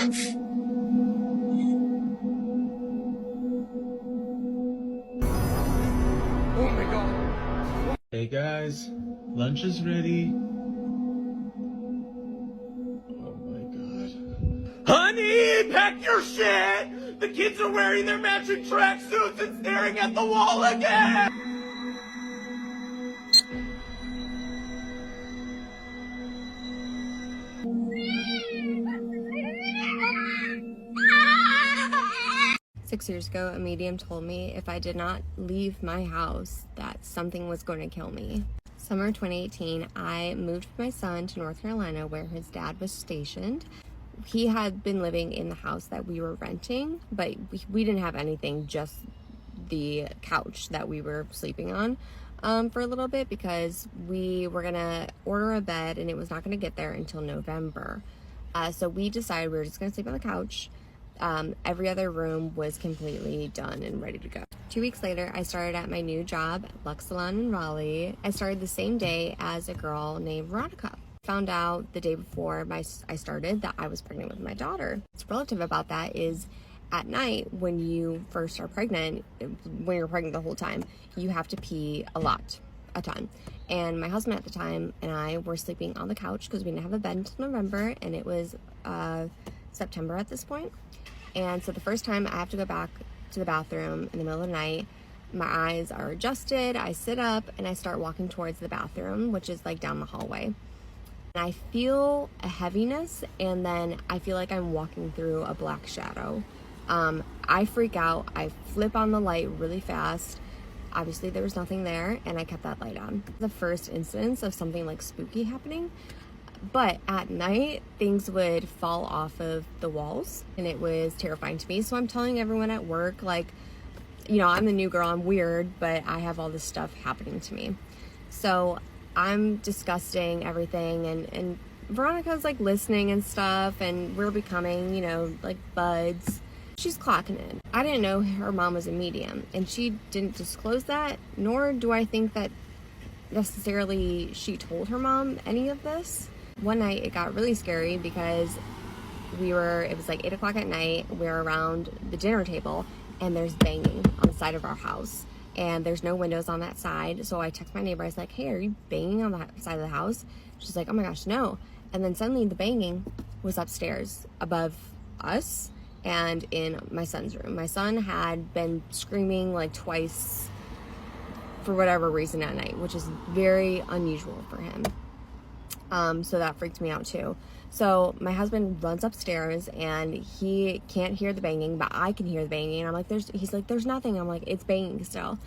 Oh my god. Hey guys, lunch is ready. Oh my god. Honey, pack your shit! The kids are wearing their matching tracksuits and staring at the wall again! Six years ago, a medium told me if I did not leave my house, that something was going to kill me. Summer 2018, I moved with my son to North Carolina where his dad was stationed. He had been living in the house that we were renting, but we didn't have anything, just the couch that we were sleeping on for a little bit because we were gonna order a bed and it was not gonna get there until November. So we decided we were just gonna sleep on the couch. Every other room was completely done and ready to go. 2 weeks later, I started at my new job at Lux Salon in Raleigh. I started the same day as a girl named Veronica. Found out the day before I started that I was pregnant with my daughter. What's relative about that is at night when you first are pregnant, when you're pregnant the whole time, you have to pee a ton. And my husband at the time and I were sleeping on the couch because we didn't have a bed until November and it was September at this point. And so the first time I have to go back to the bathroom in the middle of the night, my eyes are adjusted, I sit up and I start walking towards the bathroom, which is like down the hallway. And I feel a heaviness and then I feel like I'm walking through a black shadow. I freak out, I flip on the light really fast. Obviously there was nothing there and I kept that light on. The first instance of something like spooky happening. But at night, things would fall off of the walls and it was terrifying to me. So I'm telling everyone at work, like, you know, I'm the new girl, I'm weird, but I have all this stuff happening to me. So I'm discussing everything and Veronica's like listening and stuff and we're becoming, you know, like buds. She's clocking in. I didn't know her mom was a medium and she didn't disclose that, nor do I think that necessarily she told her mom any of this. One night it got really scary because it was like 8 o'clock at night, we're around the dinner table and there's banging on the side of our house and there's no windows on that side. So I text my neighbor, I was like, hey, are you banging on the side of the house? She's like, oh my gosh, no. And then suddenly the banging was upstairs above us and in my son's room. My son had been screaming like twice for whatever reason at night, which is very unusual for him. So that freaked me out too. So my husband runs upstairs and he can't hear the banging, but I can hear the banging. And I'm like, he's like, there's nothing. I'm like, it's banging still.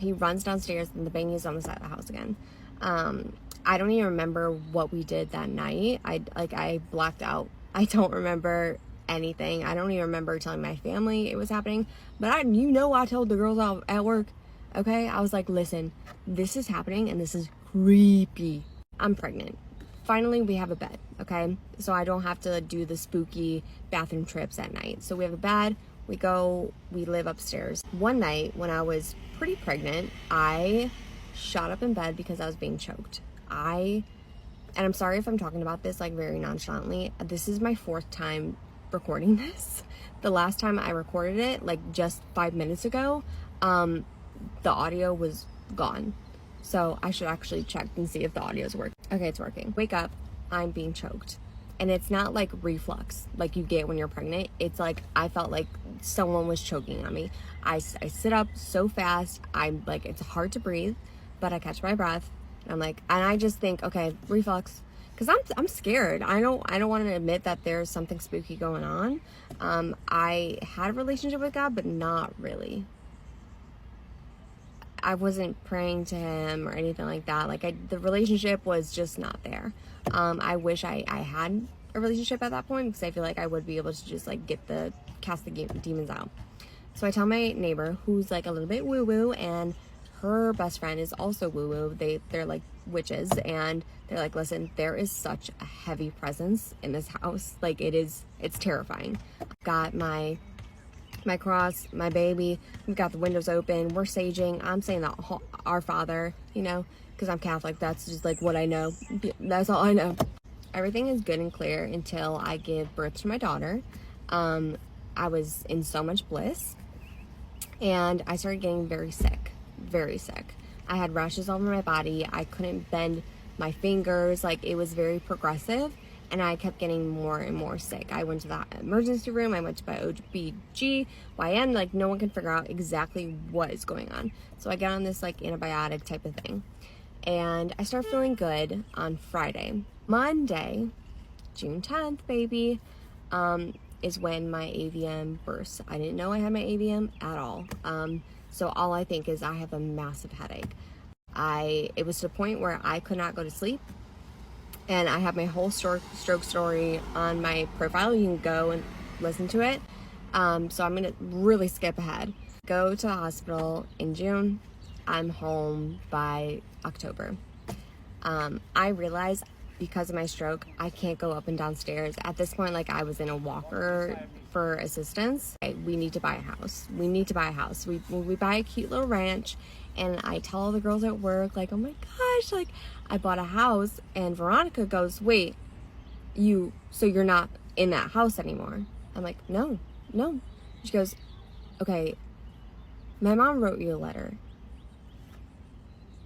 He runs downstairs and the banging is on the side of the house again. I don't even remember what we did that night. I blacked out. I don't remember anything. I don't even remember telling my family it was happening, but I told the girls out at work. Okay. I was like, listen, this is happening and this is creepy. I'm pregnant. Finally, we have a bed, okay? So I don't have to do the spooky bathroom trips at night. So we have a bed, we live upstairs. One night when I was pretty pregnant, I shot up in bed because I was being choked. And I'm sorry if I'm talking about this like very nonchalantly. This is my 4th time recording this. The last time I recorded it, like just 5 minutes ago, the audio was gone. So I should actually check and see if the audio is working. Okay, it's working. Wake up, I'm being choked. And it's not like reflux like you get when you're pregnant. It's like I felt like someone was choking on me. I sit up so fast. I'm like, it's hard to breathe, but I catch my breath. And I'm like, and I just think, okay, reflux. Because I'm scared. I don't want to admit that there's something spooky going on. I had a relationship with God, but not really. I wasn't praying to him or anything like that. Like the relationship was just not there. I wish I had a relationship at that point because I feel like I would be able to just like cast the demons out. So I tell my neighbor who's like a little bit woo woo and her best friend is also woo woo. They're like witches and they're like, listen, there is such a heavy presence in this house. Like it's terrifying. Got my cross, my baby, we've got the windows open, we're saging, I'm saying that Our Father, you know, because I'm Catholic, that's just like what I know, that's all I know. everything is good and clear until I give birth to my daughter. I was in so much bliss, and I started getting very sick, very sick. I had rashes all over my body. I couldn't bend my fingers. Like, it was very progressive, and I kept getting more and more sick. I went to the emergency room. I went to my OB/GYN. Like, no one can figure out exactly what is going on. So I get on this like antibiotic type of thing, and I start feeling good on Friday. Monday, June 10th, baby, is when my AVM bursts. I didn't know I had my AVM at all. So all I think is I have a massive headache. It was to the point where I could not go to sleep. And I have my whole stroke story on my profile. You can go and listen to it. So I'm gonna really skip ahead. Go to the hospital in June. I'm home by October. I realized because of my stroke, I can't go up and down stairs. At this point, like, I was in a walker for assistance. We need to buy a house. We need to buy a house. We buy a cute little ranch, and I tell all the girls at work, like, oh my gosh, like, I bought a house. And Veronica goes, wait, so you're not in that house anymore? I'm like, no. She goes, okay, my mom wrote you a letter.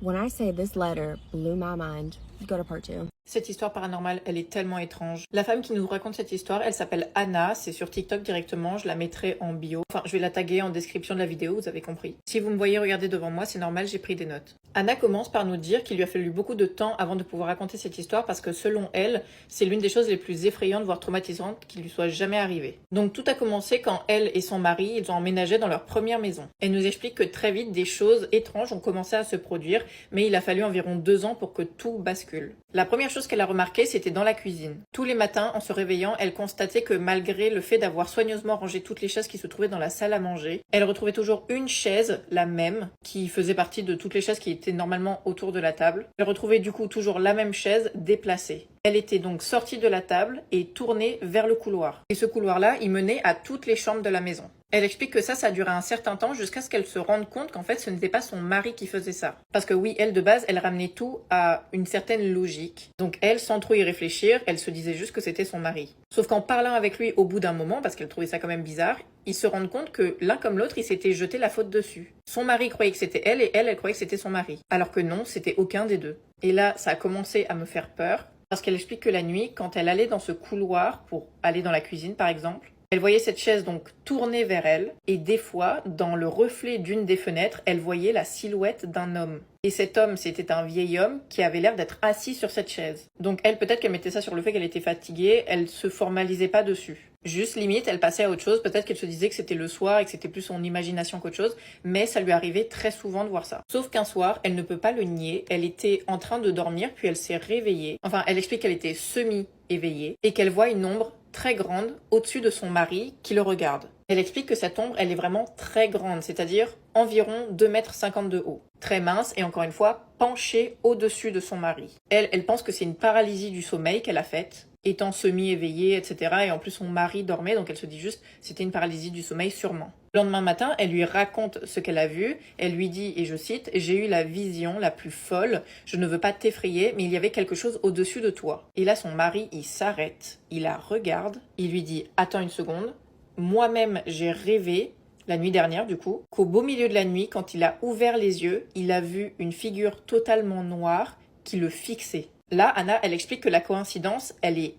When I say this letter blew my mind, go to part 2. Cette histoire paranormale, elle est tellement étrange. La femme qui nous raconte cette histoire, elle s'appelle Anna, c'est sur TikTok directement, je la mettrai en bio. Enfin, je vais la taguer en description de la vidéo, vous avez compris. Si vous me voyez regarder devant moi, c'est normal, j'ai pris des notes. Anna commence par nous dire qu'il lui a fallu beaucoup de temps avant de pouvoir raconter cette histoire parce que selon elle, c'est l'une des choses les plus effrayantes, voire traumatisantes qui lui soit jamais arrivée. Donc tout a commencé quand elle et son mari, ils ont emménagé dans leur première maison. Elle nous explique que très vite, des choses étranges ont commencé à se produire, mais il a fallu environ 2 ans pour que tout bascule. La première chose qu'elle a remarqué, c'était dans la cuisine. Tous les matins, en se réveillant, elle constatait que malgré le fait d'avoir soigneusement rangé toutes les chaises qui se trouvaient dans la salle à manger, elle retrouvait toujours une chaise, la même, qui faisait partie de toutes les chaises qui étaient normalement autour de la table. Elle retrouvait du coup toujours la même chaise déplacée. Elle était donc sortie de la table et tournée vers le couloir. Et ce couloir-là, il menait à toutes les chambres de la maison. Elle explique que ça a duré un certain temps jusqu'à ce qu'elle se rende compte qu'en fait ce n'était pas son mari qui faisait ça. Parce que oui, elle de base, elle ramenait tout à une certaine logique. Donc elle, sans trop y réfléchir, elle se disait juste que c'était son mari. Sauf qu'en parlant avec lui au bout d'un moment, parce qu'elle trouvait ça quand même bizarre, ils se rendent compte que l'un comme l'autre, ils s'étaient jeté la faute dessus. Son mari croyait que c'était elle et elle croyait que c'était son mari. Alors que non, c'était aucun des deux. Et là, ça a commencé à me faire peur. Parce qu'elle explique que la nuit, quand elle allait dans ce couloir pour aller dans la cuisine par exemple, elle voyait cette chaise donc tournée vers elle, et des fois, dans le reflet d'une des fenêtres, elle voyait la silhouette d'un homme. Et cet homme, c'était un vieil homme qui avait l'air d'être assis sur cette chaise. Donc elle, peut-être qu'elle mettait ça sur le fait qu'elle était fatiguée, elle se formalisait pas dessus. Juste limite, elle passait à autre chose, peut-être qu'elle se disait que c'était le soir et que c'était plus son imagination qu'autre chose, mais ça lui arrivait très souvent de voir ça. Sauf qu'un soir, elle ne peut pas le nier, elle était en train de dormir, puis elle s'est réveillée. Enfin, elle explique qu'elle était semi-éveillée, et qu'elle voit une ombre très grande au-dessus de son mari qui le regarde. Elle explique que cette ombre, elle est vraiment très grande, c'est-à-dire environ 2,50 m de haut. Très mince et encore une fois, penchée au-dessus de son mari. Elle pense que c'est une paralysie du sommeil qu'elle a faite, étant semi-éveillée, etc. Et en plus, son mari dormait, donc elle se dit juste, c'était une paralysie du sommeil sûrement. Le lendemain matin, elle lui raconte ce qu'elle a vu. Elle lui dit, et je cite, « J'ai eu la vision la plus folle. Je ne veux pas t'effrayer, mais il y avait quelque chose au-dessus de toi. » Et là, son mari, il s'arrête, il la regarde, il lui dit, « Attends une seconde. Moi-même, j'ai rêvé, la nuit dernière du coup, qu'au beau milieu de la nuit, quand il a ouvert les yeux, il a vu une figure totalement noire qui le fixait. » Là, Anna, elle explique que la coïncidence, elle est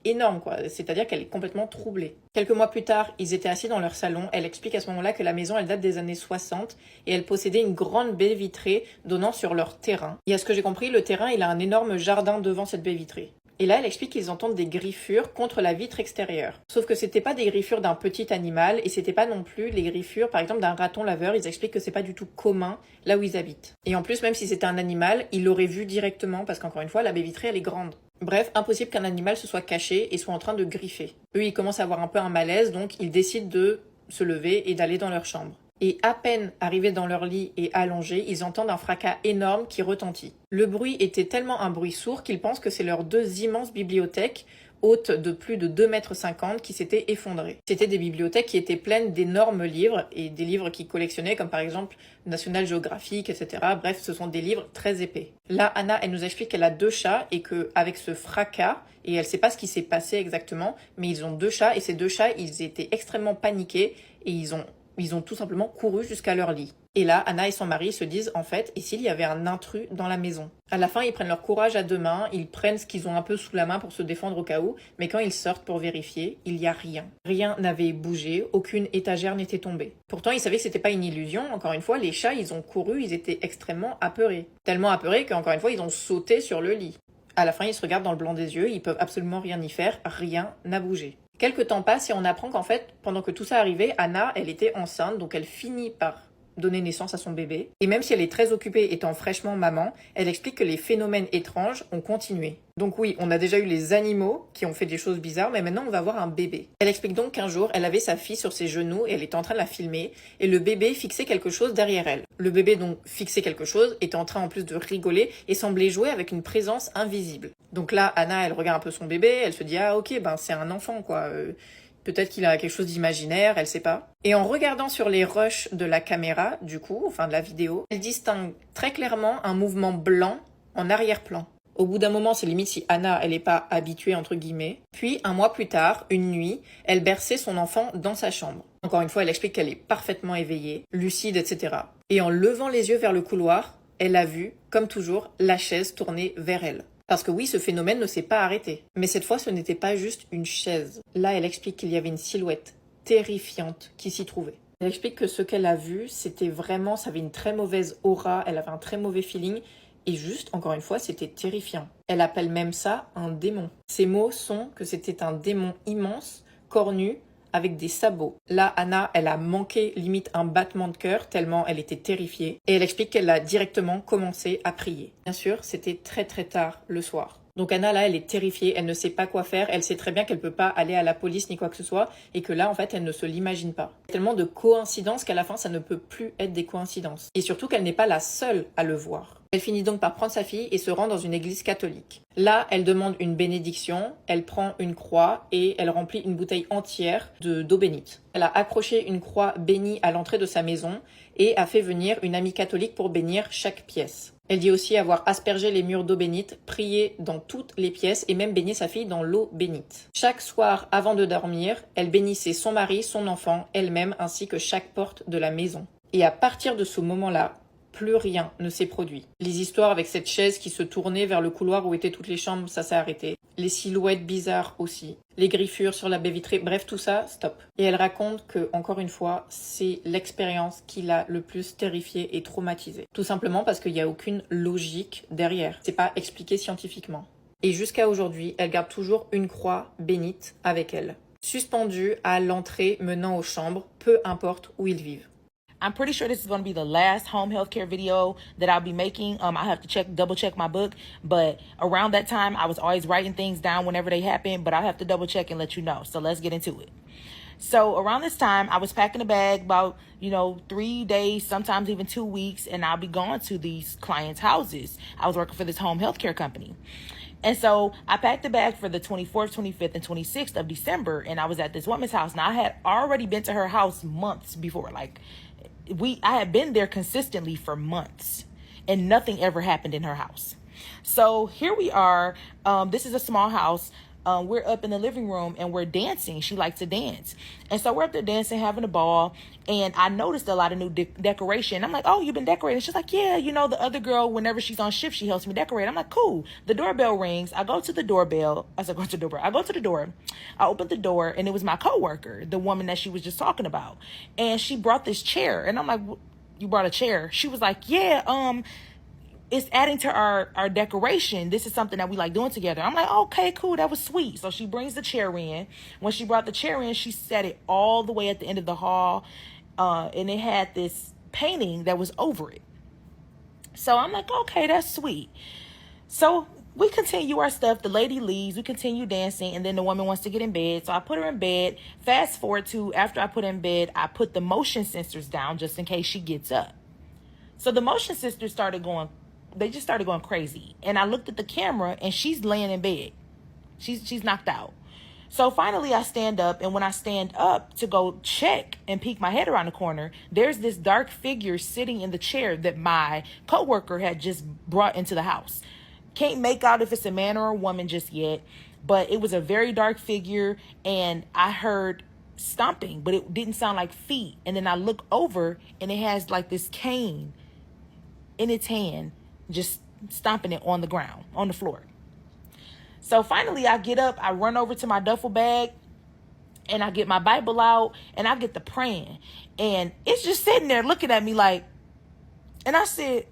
énorme, quoi. C'est-à-dire qu'elle est complètement troublée. Quelques mois plus tard, ils étaient assis dans leur salon. Elle explique à ce moment-là que la maison, elle date des années 60 et elle possédait une grande baie vitrée donnant sur leur terrain. Et à ce que j'ai compris, le terrain, il a un énorme jardin devant cette baie vitrée. Et là, elle explique qu'ils entendent des griffures contre la vitre extérieure. Sauf que c'était pas des griffures d'un petit animal et c'était pas non plus les griffures, par exemple, d'un raton laveur. Ils expliquent que c'est pas du tout commun là où ils habitent. Et en plus, même si c'était un animal, ils l'auraient vu directement parce qu'encore une fois, la baie vitrée, elle est grande. Bref, impossible qu'un animal se soit caché et soit en train de griffer. Eux, ils commencent à avoir un peu un malaise, donc ils décident de se lever et d'aller dans leur chambre. Et à peine arrivés dans leur lit et allongés, ils entendent un fracas énorme qui retentit. Le bruit était tellement un bruit sourd qu'ils pensent que c'est leurs 2 immenses bibliothèques haute de plus de 2,50 m qui s'était effondrée. C'était des bibliothèques qui étaient pleines d'énormes livres et des livres qu'ils collectionnaient comme par exemple National Geographic, etc. Bref, ce sont des livres très épais. Là, Anna, elle nous explique qu'elle a 2 chats et qu'avec ce fracas, et elle sait pas ce qui s'est passé exactement, mais ils ont 2 chats et ces 2 chats, ils étaient extrêmement paniqués et ils ont tout simplement couru jusqu'à leur lit. Et là, Anna et son mari se disent, en fait, et s'il y avait un intrus dans la maison? À la fin, ils prennent leur courage à 2 mains, ils prennent ce qu'ils ont un peu sous la main pour se défendre au cas où, mais quand ils sortent pour vérifier, il n'y a rien. Rien n'avait bougé, aucune étagère n'était tombée. Pourtant, ils savaient que c'était pas une illusion, encore une fois, les chats, ils ont couru, ils étaient extrêmement apeurés. Tellement apeurés qu'encore une fois, ils ont sauté sur le lit. À la fin, ils se regardent dans le blanc des yeux, ils peuvent absolument rien y faire, rien n'a bougé. Quelques temps passent et on apprend qu'en fait, pendant que tout ça arrivait, Anna, elle était enceinte, donc elle finit par donner naissance à son bébé. Et même si elle est très occupée étant fraîchement maman, elle explique que les phénomènes étranges ont continué. Donc oui, on a déjà eu les animaux qui ont fait des choses bizarres, mais maintenant on va voir un bébé. Elle explique donc qu'un jour, elle avait sa fille sur ses genoux et elle était en train de la filmer, et le bébé fixait quelque chose derrière elle. Le bébé donc fixait quelque chose, était en train en plus de rigoler et semblait jouer avec une présence invisible. Donc là, Anna, elle regarde un peu son bébé, elle se dit « Ah ok, ben c'est un enfant quoi peut-être qu'il a quelque chose d'imaginaire, elle sait pas. » Et en regardant sur les rushs de la caméra, du coup, enfin de la vidéo, elle distingue très clairement un mouvement blanc en arrière-plan. Au bout d'un moment, c'est limite si Anna, elle n'est pas habituée, entre guillemets. Puis, un mois plus tard, une nuit, elle berçait son enfant dans sa chambre. Encore une fois, elle explique qu'elle est parfaitement éveillée, lucide, etc. Et en levant les yeux vers le couloir, elle a vu, comme toujours, la chaise tourner vers elle. Parce que oui, ce phénomène ne s'est pas arrêté. Mais cette fois, ce n'était pas juste une chaise. Là, elle explique qu'il y avait une silhouette terrifiante qui s'y trouvait. Elle explique que ce qu'elle a vu, c'était vraiment, ça avait une très mauvaise aura, elle avait un très mauvais feeling, et juste, encore une fois, c'était terrifiant. Elle appelle même ça un démon. Ses mots sont que c'était un démon immense, cornu, avec des sabots. Là, Anna, elle a manqué limite un battement de cœur tellement elle était terrifiée. Et elle explique qu'elle a directement commencé à prier. Bien sûr, c'était très très tard le soir. Donc Anna, là, elle est terrifiée, elle ne sait pas quoi faire, elle sait très bien qu'elle peut pas aller à la police ni quoi que ce soit, et que là, en fait, elle ne se l'imagine pas. Il y a tellement de coïncidences qu'à la fin, ça ne peut plus être des coïncidences. Et surtout qu'elle n'est pas la seule à le voir. Elle finit donc par prendre sa fille et se rend dans une église catholique. Là, elle demande une bénédiction, elle prend une croix et elle remplit une bouteille entière d'eau bénite. Elle a accroché une croix bénie à l'entrée de sa maison et a fait venir une amie catholique pour bénir chaque pièce. Elle dit aussi avoir aspergé les murs d'eau bénite, prié dans toutes les pièces et même baigné sa fille dans l'eau bénite. Chaque soir, avant de dormir, elle bénissait son mari, son enfant, elle-même ainsi que chaque porte de la maison. Et à partir de ce moment-là, plus rien ne s'est produit. Les histoires avec cette chaise qui se tournait vers le couloir où étaient toutes les chambres, ça s'est arrêté. Les silhouettes bizarres aussi. Les griffures sur la baie vitrée, bref, tout ça, stop. Et elle raconte que, encore une fois, c'est l'expérience qui l'a le plus terrifiée et traumatisée. Tout simplement parce qu'il n'y a aucune logique derrière. C'est pas expliqué scientifiquement. Et jusqu'à aujourd'hui, elle garde toujours une croix bénite avec elle, suspendue à l'entrée menant aux chambres, peu importe où ils vivent. I'm pretty sure this is going to be the last home healthcare video that I'll be making. I have to double check my book, but around that time, I was always writing things down whenever they happen, but I'll have to double check and let you know. So let's get into it. So around this time, I was packing a bag about, 3 days, sometimes even 2 weeks, and I'll be going to these clients' houses. I was working for this home healthcare company. And so I packed a bag for the 24th, 25th, and 26th of December, and I was at this woman's house. Now, I had already been to her house months before, I had been there consistently for months and nothing ever happened in her house. So here we are. This is a small house. We're up in the living room and we're dancing. She likes to dance. And so we're up there dancing, having a ball. And I noticed a lot of new decoration. I'm like, oh, you've been decorating? She's like, yeah, the other girl, whenever she's on shift, she helps me decorate. I'm like, cool. The doorbell rings. I go to the doorbell. I said, go to the doorbell. I go to the door. I opened the door and it was my coworker, the woman that she was just talking about. And she brought this chair. And I'm like, you brought a chair? She was like, yeah, it's adding to our decoration. This is something that we like doing together. I'm like, okay, cool. That was sweet. So she brings the chair in. When she brought the chair in, she set it all the way at the end of the hall. And it had this painting that was over it. So I'm like, okay, that's sweet. So we continue our stuff. The lady leaves. We continue dancing. And then the woman wants to get in bed. So I put her in bed. Fast forward to after I put her in bed, I put the motion sensors down just in case she gets up. So the motion sensors started going crazy. And I looked at the camera and she's laying in bed. She's knocked out. So finally I stand up, and when I stand up to go check and peek my head around the corner, there's this dark figure sitting in the chair that my coworker had just brought into the house. Can't make out if it's a man or a woman just yet, but it was a very dark figure, and I heard stomping, but it didn't sound like feet. And then I look over, and it has like this cane in its hand, just stomping it on the ground, on the floor. So finally I get up, I run over to my duffel bag, and I get my Bible out, and I get to praying. And it's just sitting there looking at me like, and I said,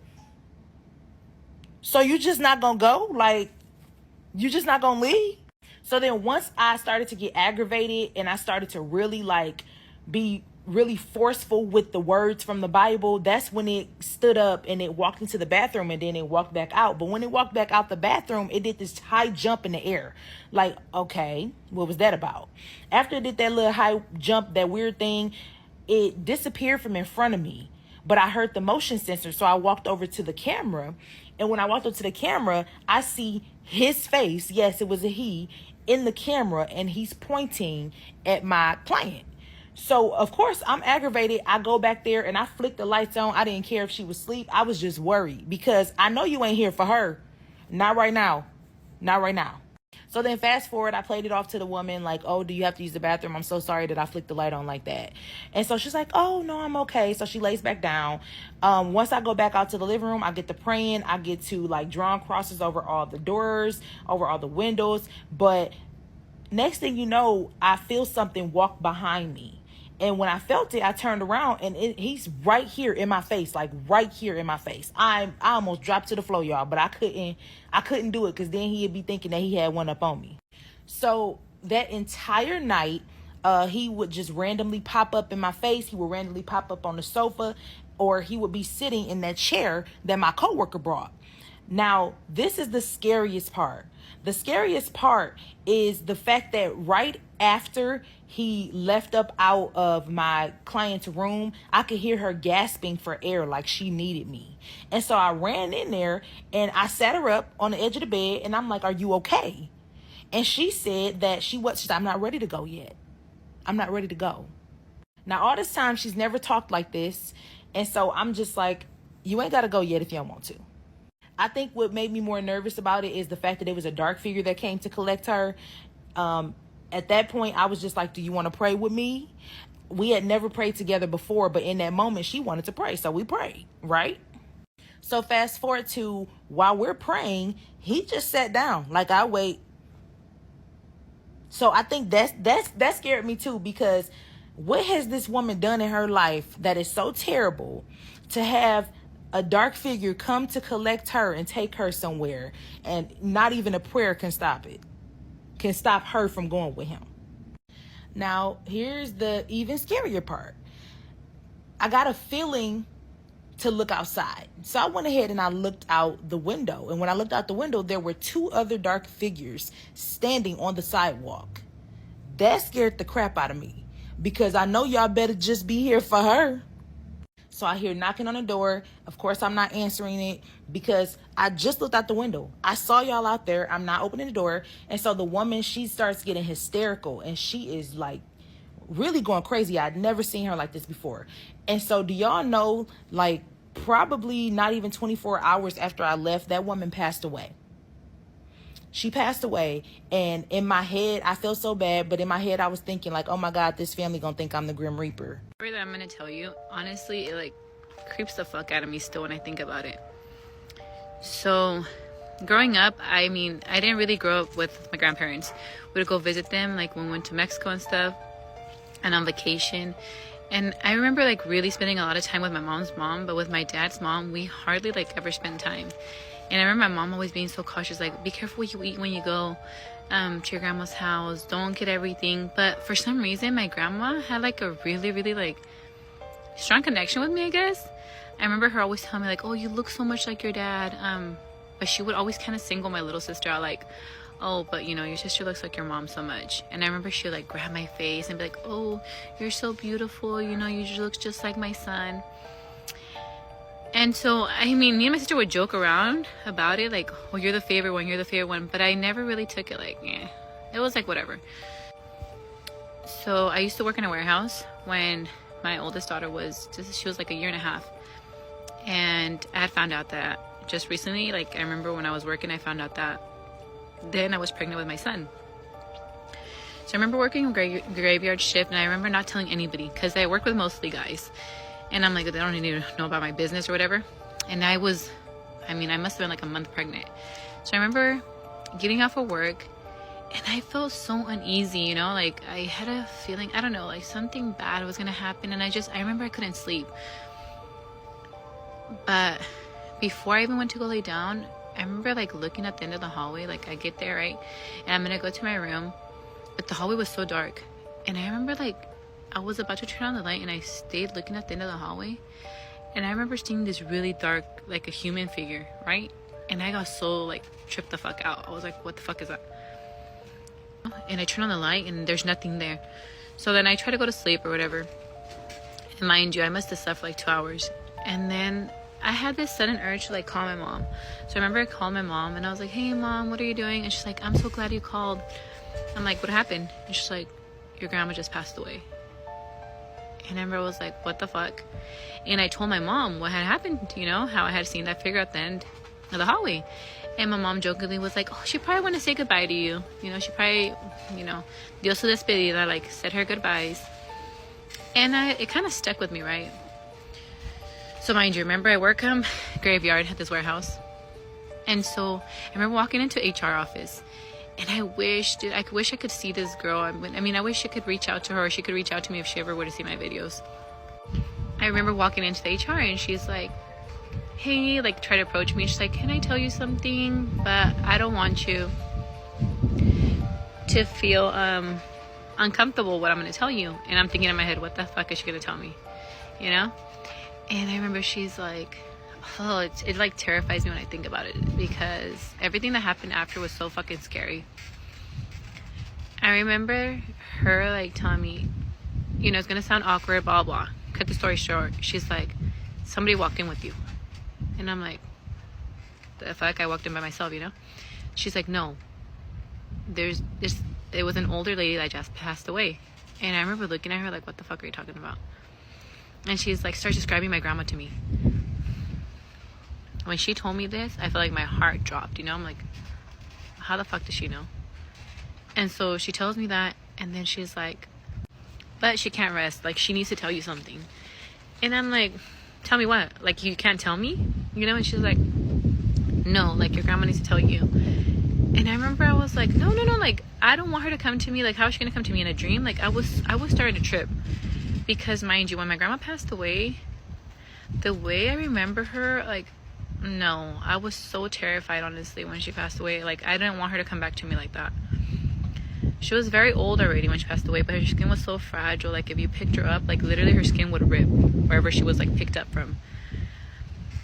so you just not gonna go? Like, you just not gonna leave? So then once I started to get aggravated, and I started to really like be really forceful with the words from the Bible, that's when it stood up and it walked into the bathroom, and then it walked back out. But when it walked back out the bathroom, it did this high jump in the air. Like, okay, what was that about? After it did that little high jump, that weird thing, it disappeared from in front of me. But I heard the motion sensor, so I walked over to the camera. And when I walked up to the camera, I see his face, yes, it was a he, in the camera, and he's pointing at my client. So, of course, I'm aggravated. I go back there and I flick the lights on. I didn't care if she was asleep. I was just worried because I know you ain't here for her. Not right now. Not right now. So then fast forward, I played it off to the woman like, oh, do you have to use the bathroom? I'm so sorry that I flicked the light on like that. And so she's like, oh, no, I'm okay. So she lays back down. Once I go back out to the living room, I get to praying. I get to like drawing crosses over all the doors, over all the windows. But next thing you know, I feel something walk behind me. And when I felt it, I turned around, and he's right here in my face, like right here in my face. I almost dropped to the floor, y'all, but I couldn't do it because then he'd be thinking that he had one up on me. So that entire night, he would just randomly pop up in my face. He would randomly pop up on the sofa, or he would be sitting in that chair that my coworker brought. Now, this is the scariest part. The scariest part is the fact that right after he left up out of my client's room, I could hear her gasping for air like she needed me. And so I ran in there and I sat her up on the edge of the bed, and I'm like, are you okay? And she said that she said, I'm not ready to go yet. I'm not ready to go. Now, all this time, she's never talked like this. And so I'm just like, you ain't got to go yet if you don't want to. I think what made me more nervous about it is the fact that it was a dark figure that came to collect her. At that point, I was just like, do you want to pray with me? We had never prayed together before, but in that moment, she wanted to pray. So we prayed, right? So fast forward to while we're praying, he just sat down. Like, I wait. So I think that scared me too, because what has this woman done in her life that is so terrible to have a dark figure come to collect her and take her somewhere, and not even a prayer can stop it, can stop her from going with him. Now, here's the even scarier part. I got a feeling to look outside. So I went ahead and I looked out the window. And when I looked out the window, there were two other dark figures standing on the sidewalk. That scared the crap out of me, because I know y'all better just be here for her. So I hear knocking on the door. Of course, I'm not answering it because I just looked out the window. I saw y'all out there. I'm not opening the door. And so the woman, she starts getting hysterical, and she is like really going crazy. I'd never seen her like this before. And so do y'all know, like probably not even 24 hours after I left, that woman passed away. She passed away. And in my head, I felt so bad. But in my head, I was thinking like, oh my God, this family gonna think I'm the Grim Reaper. Story that I'm gonna tell you, honestly, it like creeps the fuck out of me still when I think about it. So growing up, I mean, I didn't really grow up with my grandparents. We would go visit them like when we went to Mexico and stuff, and on vacation. And I remember like really spending a lot of time with my mom's mom, but with my dad's mom, we hardly like ever spent time. And I remember my mom always being so cautious, like, be careful what you eat when you go to your grandma's house. Don't get everything. But for some reason, my grandma had like a really, really like strong connection with me, I guess. I remember her always telling me like, oh, you look so much like your dad. But she would always kind of single my little sister out, like, oh, but you know, your sister looks like your mom so much. And I remember she would like grab my face and be like, oh, you're so beautiful. You know, you look just like my son. And so, I mean, me and my sister would joke around about it, like, oh, you're the favorite one, you're the favorite one. But I never really took it like, It was like whatever. So I used to work in a warehouse when my oldest daughter she was like a year and a half. And I had found out that just recently, like I remember when I was working, I found out that then I was pregnant with my son. So I remember working graveyard shift, and I remember not telling anybody because I work with mostly guys. And I'm like, they don't need to know about my business or whatever. And I must have been like a month pregnant. So I remember getting off of work, and I felt so uneasy, you know, like I had a feeling, I don't know, like something bad was going to happen. And I remember I couldn't sleep. But before I even went to go lay down, I remember like looking at the end of the hallway, like I get there, right? And I'm going to go to my room, but the hallway was so dark. And I remember like I was about to turn on the light, and I stayed looking at the end of the hallway. And I remember seeing this really dark, like a human figure, right? And I got so like tripped the fuck out. I was like, what the fuck is that? And I turn on the light, and there's nothing there. So then I try to go to sleep or whatever. And mind you, I must have slept for like 2 hours. And then I had this sudden urge to like call my mom. So I remember I called my mom, and I was like, hey mom, what are you doing? And she's like, I'm so glad you called. I'm like, what happened? And she's like, your grandma just passed away. And I remember I was like, what the fuck? And I told my mom what had happened, you know, how I had seen that figure at the end of the hallway. And my mom jokingly was like, oh, she probably want to say goodbye to you. You know, she probably, you know, dio su despedida, like said her goodbyes. And it kind of stuck with me, right? So mind you, remember I work graveyard at this warehouse. And so I remember walking into HR office. And I wish I could see this girl. I mean, I wish I could reach out to her, or she could reach out to me if she ever were to see my videos. I remember walking into the HR, and she's like, hey, like try to approach me. She's like, can I tell you something? But I don't want you to feel uncomfortable what I'm going to tell you. And I'm thinking in my head, what the fuck is she going to tell me? You know? And I remember she's like, oh, it like terrifies me when I think about it, because everything that happened after was so fucking scary. I remember her like telling me, you know, it's gonna sound awkward, blah blah. Cut the story short, she's like, somebody walked in with you. And I'm like, the fuck? I walked in by myself, you know? She's like, no, it was an older lady that just passed away. And I remember looking at her like, what the fuck are you talking about? And she's like, starts describing my grandma to me. When she told me this, I felt like my heart dropped, you know? I'm like, how the fuck does she know? And so she tells me that, and then she's like, but she can't rest. Like, she needs to tell you something. And I'm like, tell me what? Like, you can't tell me? You know? And she's like, no, like, your grandma needs to tell you. And I remember I was like, no, like, I don't want her to come to me. Like, how is she gonna come to me in a dream? Like, I was starting to trip. Because, mind you, when my grandma passed away, the way I remember her, like, no, I was so terrified, honestly, when she passed away. Like, I didn't want her to come back to me like that. She was very old already when she passed away, but her skin was so fragile. Like, if you picked her up, like, literally her skin would rip wherever she was, like, picked up from.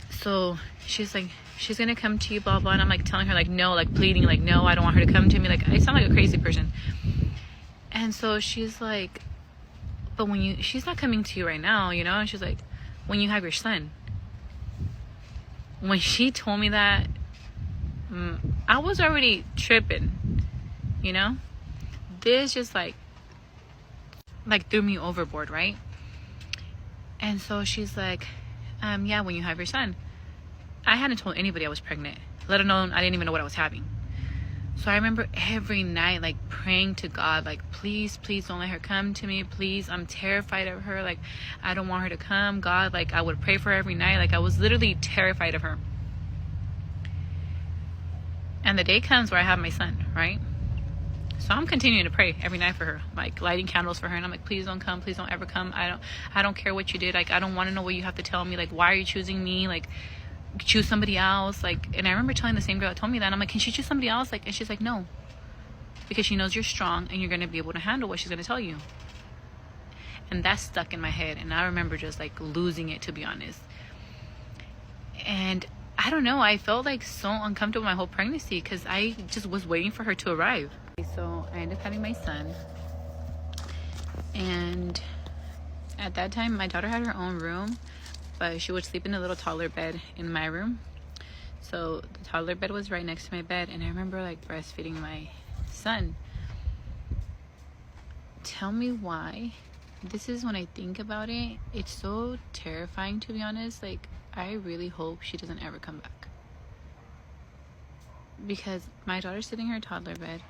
So she's like, she's gonna come to you, blah blah. And I'm like telling her, like, no, like pleading, like, no, I don't want her to come to me. Like, I sound like a crazy person. And so she's like, but she's not coming to you right now, you know? And she's like, when you have your son. When she told me that, I was already tripping, you know? This just like threw me overboard, right? And so she's like, yeah, when you have your son. I hadn't told anybody I was pregnant, let alone I didn't even know what I was having. So I remember every night, like, praying to God, like, please don't let her come to me. Please, I'm terrified of her. Like, I don't want her to come. God, like, I would pray for her every night. Like, I was literally terrified of her. And the day comes where I have my son, right? So I'm continuing to pray every night for her, like lighting candles for her. And I'm like, please don't come. Please don't ever come. I don't care what you did. Like, I don't want to know what you have to tell me. Like, why are you choosing me? Like, choose somebody else. Like, and I remember telling the same girl that told me that, and I'm like, can she choose somebody else? Like, and she's like, no, because she knows you're strong and you're going to be able to handle what she's going to tell you. And that stuck in my head. And I remember just like losing it, to be honest. And I don't know, I felt like so uncomfortable my whole pregnancy because I just was waiting for her to arrive. So I ended up having my son. And at that time, my daughter had her own room, but she would sleep in a little toddler bed in my room. So the toddler bed was right next to my bed. And I remember like breastfeeding my son. tell me why. This is when I think about it, it's so terrifying, to be honest. Like, I really hope she doesn't ever come back. Because my daughter's sitting in her toddler bed,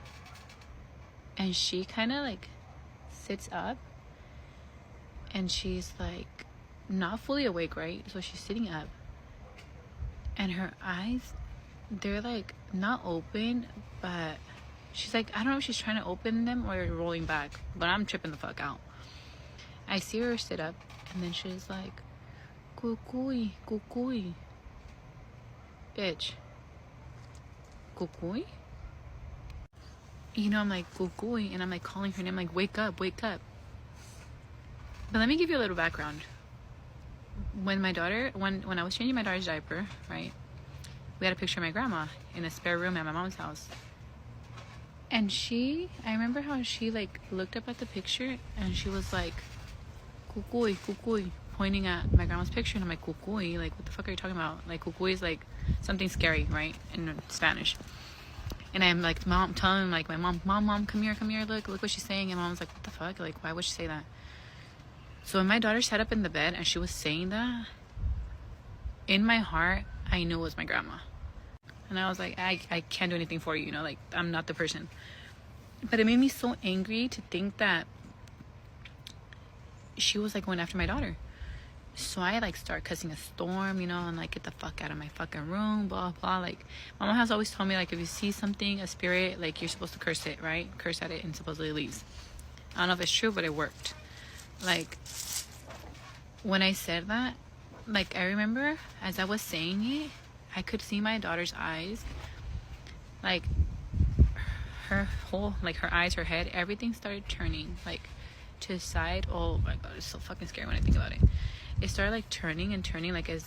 and she kind of like sits up, and she's like not fully awake, right? So she's sitting up, and her eyes, they're like not open, but she's like, I don't know if she's trying to open them or rolling back, but I'm tripping the fuck out. I see her sit up, and then she's like, "Kukui, kukui." Bitch. Kukui? You know, I'm like, Kukui, and I'm like calling her name, like, wake up, wake up. But let me give you a little background. When my daughter, when I was changing my daughter's diaper, right, we had a picture of my grandma in a spare room at my mom's house. And I remember how she like looked up at the picture, and she was like, Kukui, kukui, pointing at my grandma's picture. And I'm like, kukui? Like, what the fuck are you talking about? Like, kukui is like something scary, right? In Spanish. And I'm like, telling like my mom, come here, look what she's saying. And mom's like, what the fuck? Like, why would she say that? So when my daughter sat up in the bed and she was saying that, in my heart, I knew it was my grandma. And I was like, I can't do anything for you, you know, like, I'm not the person. But it made me so angry to think that she was like going after my daughter. So I like start cussing a storm, you know, and like, get the fuck out of my fucking room, blah blah. Like, my mom has always told me, like, if you see something, a spirit, like, you're supposed to curse it, right? Curse at it, and supposedly it leaves. I don't know if it's true, but it worked. Like, when I said that, like, I remember as I was saying it, I could see my daughter's eyes, like her whole, like her eyes, her head, everything started turning like to the side. Oh my god, it's so fucking scary when I think about it. It started like turning and turning, like as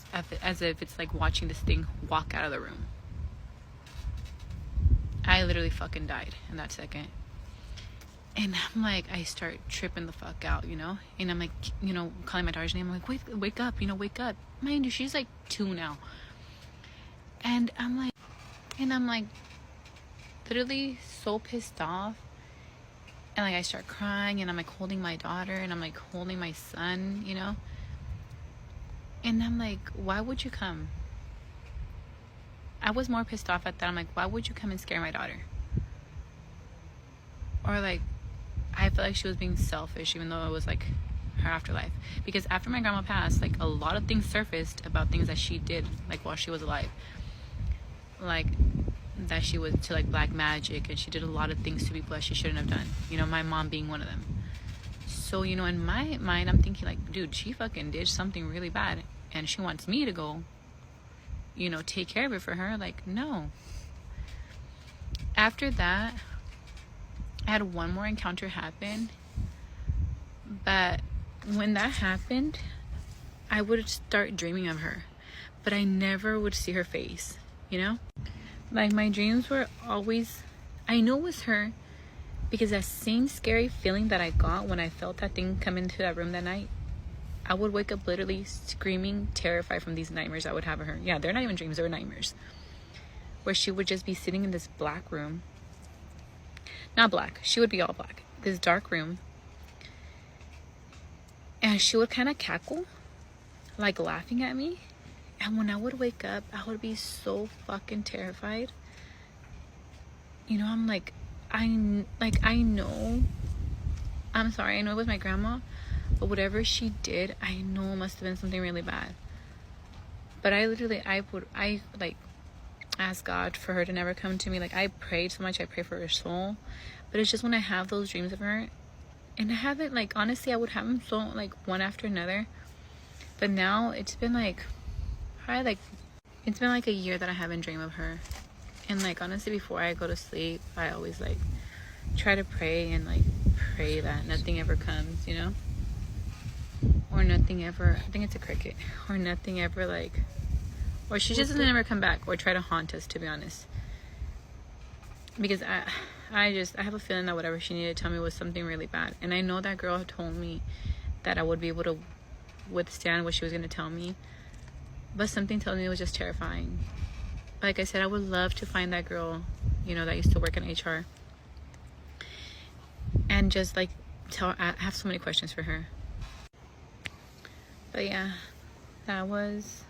if it's like watching this thing walk out of the room. I literally fucking died in that second. And I'm like, I start tripping the fuck out, you know? And I'm like, you know, calling my daughter's name. I'm like, wake up, you know, wake up. Mind you, she's like 2 now. And I'm like literally so pissed off. And like I start crying, and I'm like holding my daughter, and I'm like holding my son, you know? And I'm like, why would you come? I was more pissed off at that. I'm like, why would you come and scare my daughter? Or like, I felt like she was being selfish, even though it was like her afterlife. Because after my grandma passed, like a lot of things surfaced about things that she did, like while she was alive. Like that she was to like black magic, and she did a lot of things to people that she shouldn't have done. You know, my mom being one of them. So, you know, in my mind, I'm thinking like, dude, she fucking did something really bad, and she wants me to go, you know, take care of it for her. Like, no. After that, I had one more encounter happen, but when that happened, I would start dreaming of her, but I never would see her face, you know? Like, my dreams were always, I know it was her, because that same scary feeling that I got when I felt that thing come into that room that night, I would wake up literally screaming, terrified from these nightmares I would have of her. Yeah, they're not even dreams, they're nightmares. Where she would just be sitting in this black room. Not black, she would be all black. This dark room. And she would kind of cackle, like laughing at me. And when I would wake up, I would be so fucking terrified. You know, I'm like, I know, I'm sorry, I know it was my grandma, but whatever she did, I know it must have been something really bad. But I like ask God for her to never come to me. Like, I prayed so much, I pray for her soul. But it's just when I have those dreams of her, and I haven't, like, honestly, I would have them so, like, one after another. But now it's been like, it's been like a year that I haven't dreamed of her. And like, honestly, before I go to sleep, I always like try to pray and like pray that nothing ever comes, you know? Or nothing ever, I think it's a cricket, or nothing ever like, or she just doesn't ever come back or try to haunt us, to be honest. Because I have a feeling that whatever she needed to tell me was something really bad. And I know that girl had told me that I would be able to withstand what she was going to tell me. But something told me it was just terrifying. Like I said, I would love to find that girl, you know, that used to work in HR. And just like I have so many questions for her. But yeah, that was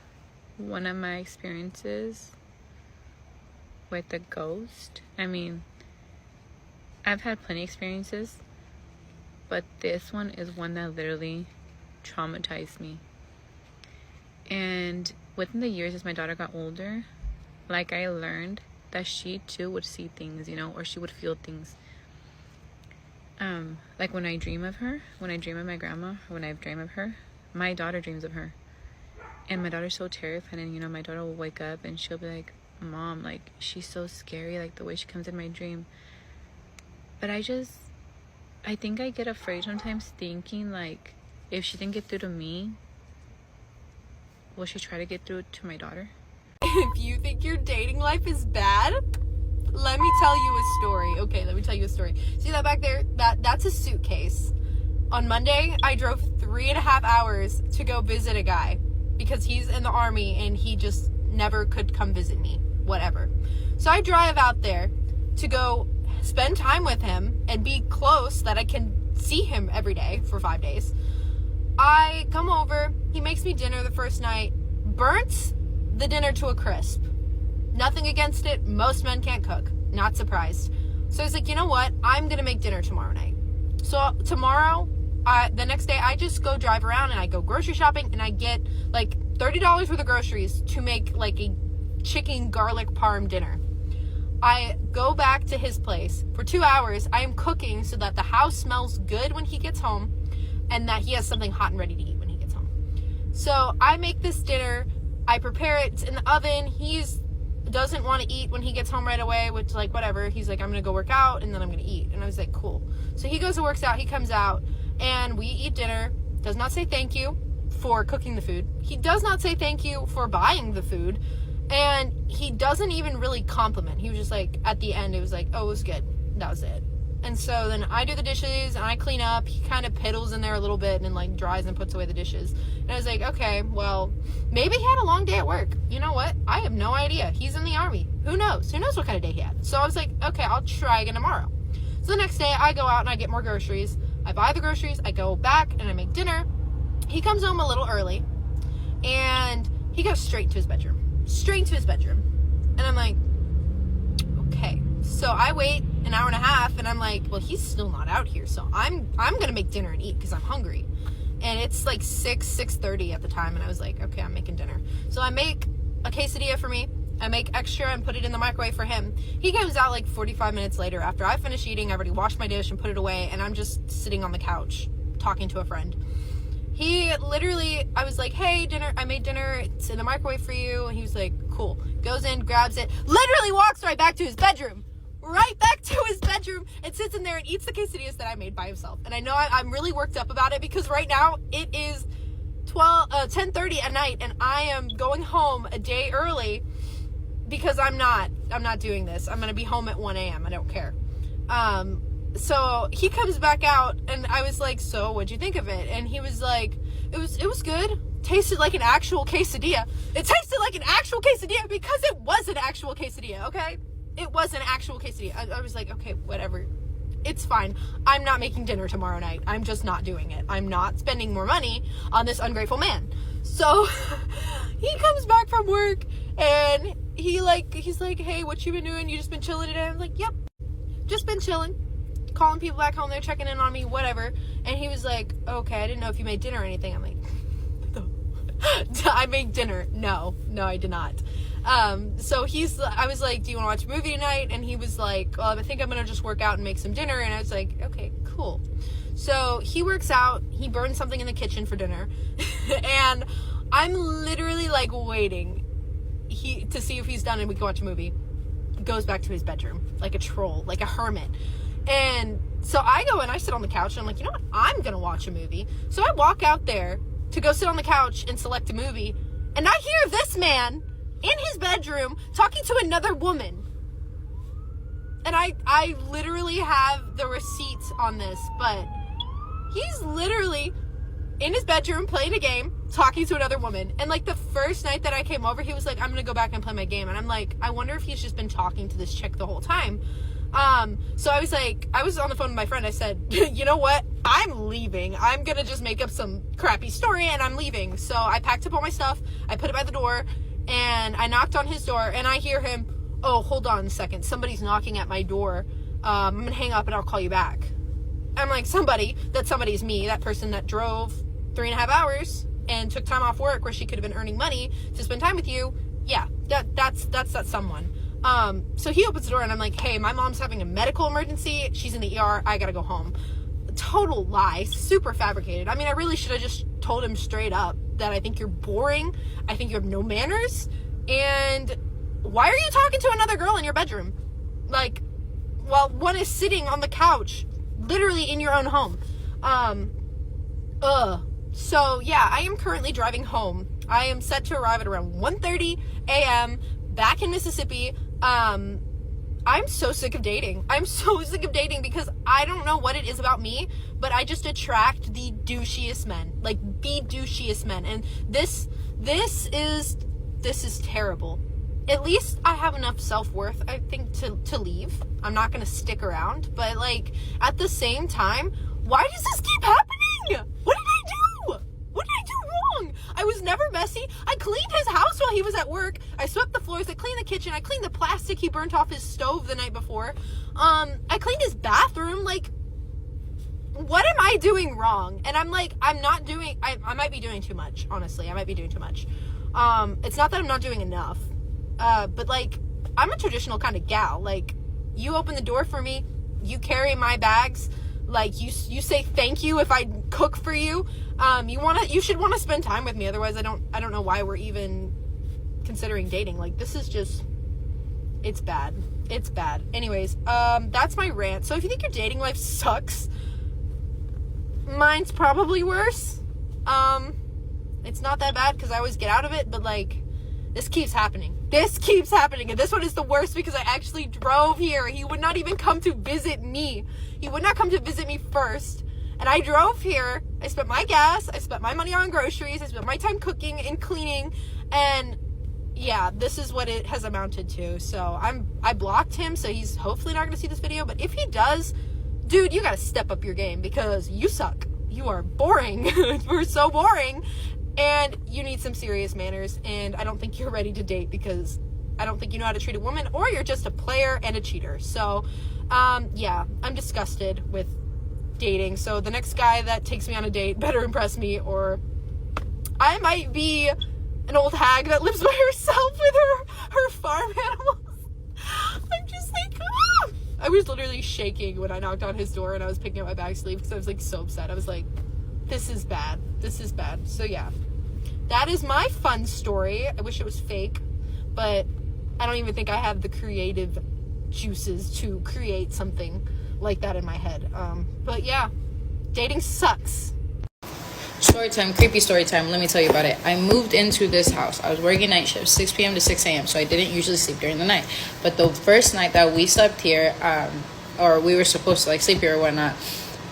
one of my experiences with the ghost. I mean, I've had plenty of experiences, but this one is one that literally traumatized me. And within the years, as my daughter got older, like, I learned that she too would see things, you know, or she would feel things. Like when I dream of her, when I dream of my grandma, or when I dream of her, my daughter dreams of her. And my daughter's so terrified, and, you know, my daughter will wake up and she'll be like, Mom, like, she's so scary, like, the way she comes in my dream. But I think I get afraid sometimes, thinking, like, if she didn't get through to me, will she try to get through to my daughter? If you think your dating life is bad, let me tell you a story. Okay, let me tell you a story. See that back there? That's a suitcase. On Monday, I drove 3.5 hours to go visit a guy because he's in the army and he just never could come visit me. Whatever. So I drive out there to go spend time with him and be close that I can see him every day for 5 days. I come over, he makes me dinner the first night, burnt the dinner to a crisp. Nothing against it. Most men can't cook. Not surprised. So I was like, you know what? I'm going to make dinner tomorrow night. So tomorrow, the next day, I just go drive around and I go grocery shopping and I get like $30 worth of groceries to make like a chicken garlic parm dinner. I go back to his place. For 2 hours, I am cooking so that the house smells good when he gets home and that he has something hot and ready to eat when he gets home. So I make this dinner. I prepare it. It's in the oven. He's doesn't want to eat when he gets home right away, which, like, whatever. He's like, I'm going to go work out and then I'm going to eat. And I was like, cool. So he goes and works out. He comes out and we eat dinner. Does not say thank you for cooking the food. He does not say thank you for buying the food. And he doesn't even really compliment. He was just like, at the end, it was like, oh, it was good. That was it. And so then I do the dishes and I clean up. He kind of piddles in there a little bit and like dries and puts away the dishes. And I was like, okay, well, maybe he had a long day at work. You know what? I have no idea. He's in the army. Who knows? Who knows what kind of day he had? So I was like, okay, I'll try again tomorrow. So the next day I go out and I get more groceries. I buy the groceries. I go back and I make dinner. He comes home a little early and he goes straight to his bedroom. Straight to his bedroom. And I'm like, okay. So I wait an hour and a half and I'm like, well, he's still not out here. So I'm going to make dinner and eat because I'm hungry. And it's like 6:30 at the time. And I was like, okay, I'm making dinner. So I make a quesadilla for me. I make extra and put it in the microwave for him. He comes out like 45 minutes later after I finish eating. I've already washed my dish and put it away. And I'm just sitting on the couch talking to a friend. He literally, I was like, hey, dinner, I made dinner, it's in the microwave for you. And he was like, cool. Goes in, grabs it, literally walks right back to his bedroom. Right back to his bedroom and sits in there and eats the quesadillas that I made by himself. And I know I'm really worked up about it because right now it is 10:30 at night and I am going home a day early because I'm not doing this. I'm going to be home at 1 a.m. I don't care. So he comes back out and I was like, so what'd you think of it? And he was like, it was good. Tasted like an actual quesadilla. It tasted like an actual quesadilla because it was an actual quesadilla, okay? It was an actual quesadilla. I was like, okay, whatever. It's fine. I'm not making dinner tomorrow night. I'm just not doing it. I'm not spending more money on this ungrateful man. So he comes back from work and he's like, hey, what you been doing? You just been chilling today? I'm like, yep, just been chilling. Calling people back home, they're checking in on me, whatever. And he was like, okay, I didn't know if you made dinner or anything. I'm like, no. I made dinner. No, I did not. So I was like, do you want to watch a movie tonight? And he was like, well, I think I'm going to just work out and make some dinner. And I was like, okay, cool. So he works out, he burns something in the kitchen for dinner. And I'm literally like waiting to see if he's done and we can watch a movie. Goes back to his bedroom like a troll, like a hermit. And so I go and I sit on the couch and I'm like, you know what? I'm going to watch a movie. So I walk out there to go sit on the couch and select a movie. And I hear this man in his bedroom talking to another woman. And I literally have the receipts on this, but he's literally in his bedroom playing a game, talking to another woman. And like the first night that I came over, he was like, I'm going to go back and play my game. And I'm like, I wonder if he's just been talking to this chick the whole time. So I was on the phone with my friend. I said, you know what? I'm leaving. I'm gonna just make up some crappy story and I'm leaving. So I packed up all my stuff. I put it by the door and I knocked on his door and I hear him, oh, hold on a second. Somebody's knocking at my door. I'm gonna hang up and I'll call you back. I'm like, somebody's me, that person that drove 3.5 hours and took time off work where she could have been earning money to spend time with you. Yeah, that's that someone. So he opens the door and I'm like, hey, my mom's having a medical emergency. She's in the ER. I gotta go home. Total lie. Super fabricated. I mean, I really should have just told him straight up that I think you're boring. I think you have no manners. And why are you talking to another girl in your bedroom? Like, while one is sitting on the couch, literally in your own home. So yeah, I am currently driving home. I am set to arrive at around 1:30 a.m. back in Mississippi. I'm so sick of dating. I'm so sick of dating because I don't know what it is about me, but I just attract the douchiest men. Like, the douchiest men. And this is terrible. At least I have enough self-worth, I think, to leave. I'm not gonna stick around, but like, at the same time, why does this keep happening? What did I do? What did I do wrong? I was never messy. I cleaned his house while he was at work. I swept the floors. I cleaned the kitchen. I cleaned the plastic he burnt off his stove the night before. I cleaned his bathroom. Like, what am I doing wrong? And I'm like, I might be doing too much, honestly. I might be doing too much. It's not that I'm not doing enough. But like, I'm a traditional kind of gal. Like, you open the door for me. You carry my bags. Like, you say thank you if I cook for you. You should want to spend time with me. Otherwise, I don't know why we're even considering dating. Like, this is just, it's bad. It's bad. Anyways, that's my rant. So if you think your dating life sucks, mine's probably worse. It's not that bad because I always get out of it, but like, this keeps happening. This keeps happening. And this one is the worst because I actually drove here. He would not even come to visit me. He would not come to visit me first. And I drove here. I spent my gas. I spent my money on groceries. I spent my time cooking and cleaning. And yeah, this is what it has amounted to. So I blocked him. So he's hopefully not going to see this video. But if he does, dude, you got to step up your game because you suck. You are boring. We're so boring. And you need some serious manners, and I don't think you're ready to date because I don't think you know how to treat a woman, or you're just a player and a cheater. So, yeah, I'm disgusted with dating. So the next guy that takes me on a date better impress me, or I might be an old hag that lives by herself with her farm animals. I'm just like, ah! I was literally shaking when I knocked on his door and I was picking up my bag sleeve because I was like so upset. I was like, this is bad. This is bad. So yeah, that is my fun story. I wish it was fake, but I don't even think I have the creative juices to create something like that in my head. But yeah, dating sucks. Story time, creepy story time. Let me tell you about it. I moved into this house. I was working night shift, 6 p.m. to 6 a.m. So I didn't usually sleep during the night. But the first night that we slept here, or we were supposed to like sleep here or whatnot,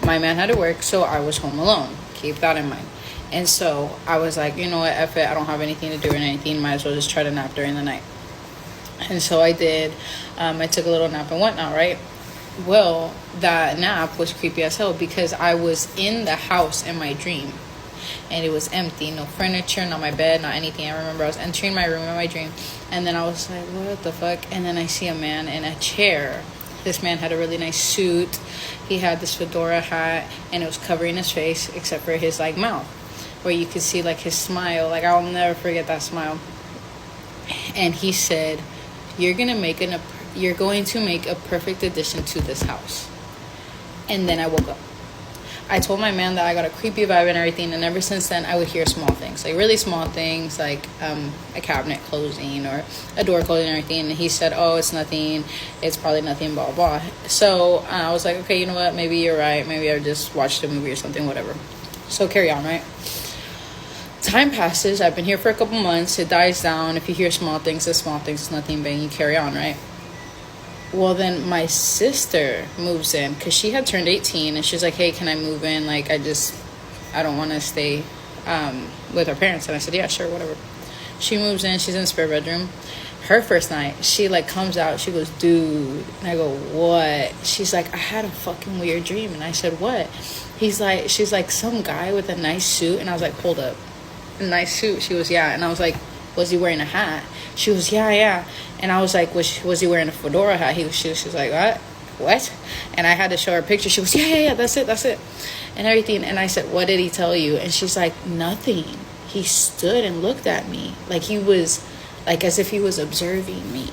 my man had to work, so I was home alone. Keep that in mind. And so I was like, you know what, F it, I don't have anything to do or anything, might as well just try to nap during the night. And so I did. I took a little nap and whatnot, right? Well, that nap was creepy as hell because I was in the house in my dream and it was empty, no furniture, not my bed, not anything. I remember I was entering my room in my dream and then I was like, what the fuck? And then I see a man in a chair. This man had a really nice suit. He had this fedora hat and it was covering his face except for his like mouth where you could see like his smile. Like, I'll never forget that smile. And he said, you're going to make a perfect addition to this house. And then I woke up. I told my man that I got a creepy vibe and everything, and ever since then I would hear small things, like really small things, like a cabinet closing or a door closing and everything. And he said, oh, it's nothing, it's probably nothing, blah blah. So I was like, okay, you know what, maybe you're right, maybe I just watched a movie or something, whatever. So carry on, right? Time passes. I've been here for a couple months. It dies down. If you hear small things, it's small things, it's nothing, bang, you carry on, right? Well, then my sister moves in because she had turned 18 and she's like, hey, can I move in? Like, I don't want to stay with her parents. And I said, yeah, sure, whatever. She moves in. She's in the spare bedroom. her first night, she like comes out, she goes, dude, and I go, what? She's like, I had a fucking weird dream. And I said, what? She's like, some guy with a nice suit. And I was like, hold up, a nice suit? She goes, yeah. And I was like, was he wearing a hat? She was, yeah. And I was like, was he wearing a fedora hat? She was like, what? And I had to show her a picture. She goes, yeah, that's it, and everything. And I said, what did he tell you? And she's like, nothing. He stood and looked at me like he was, like as if he was observing me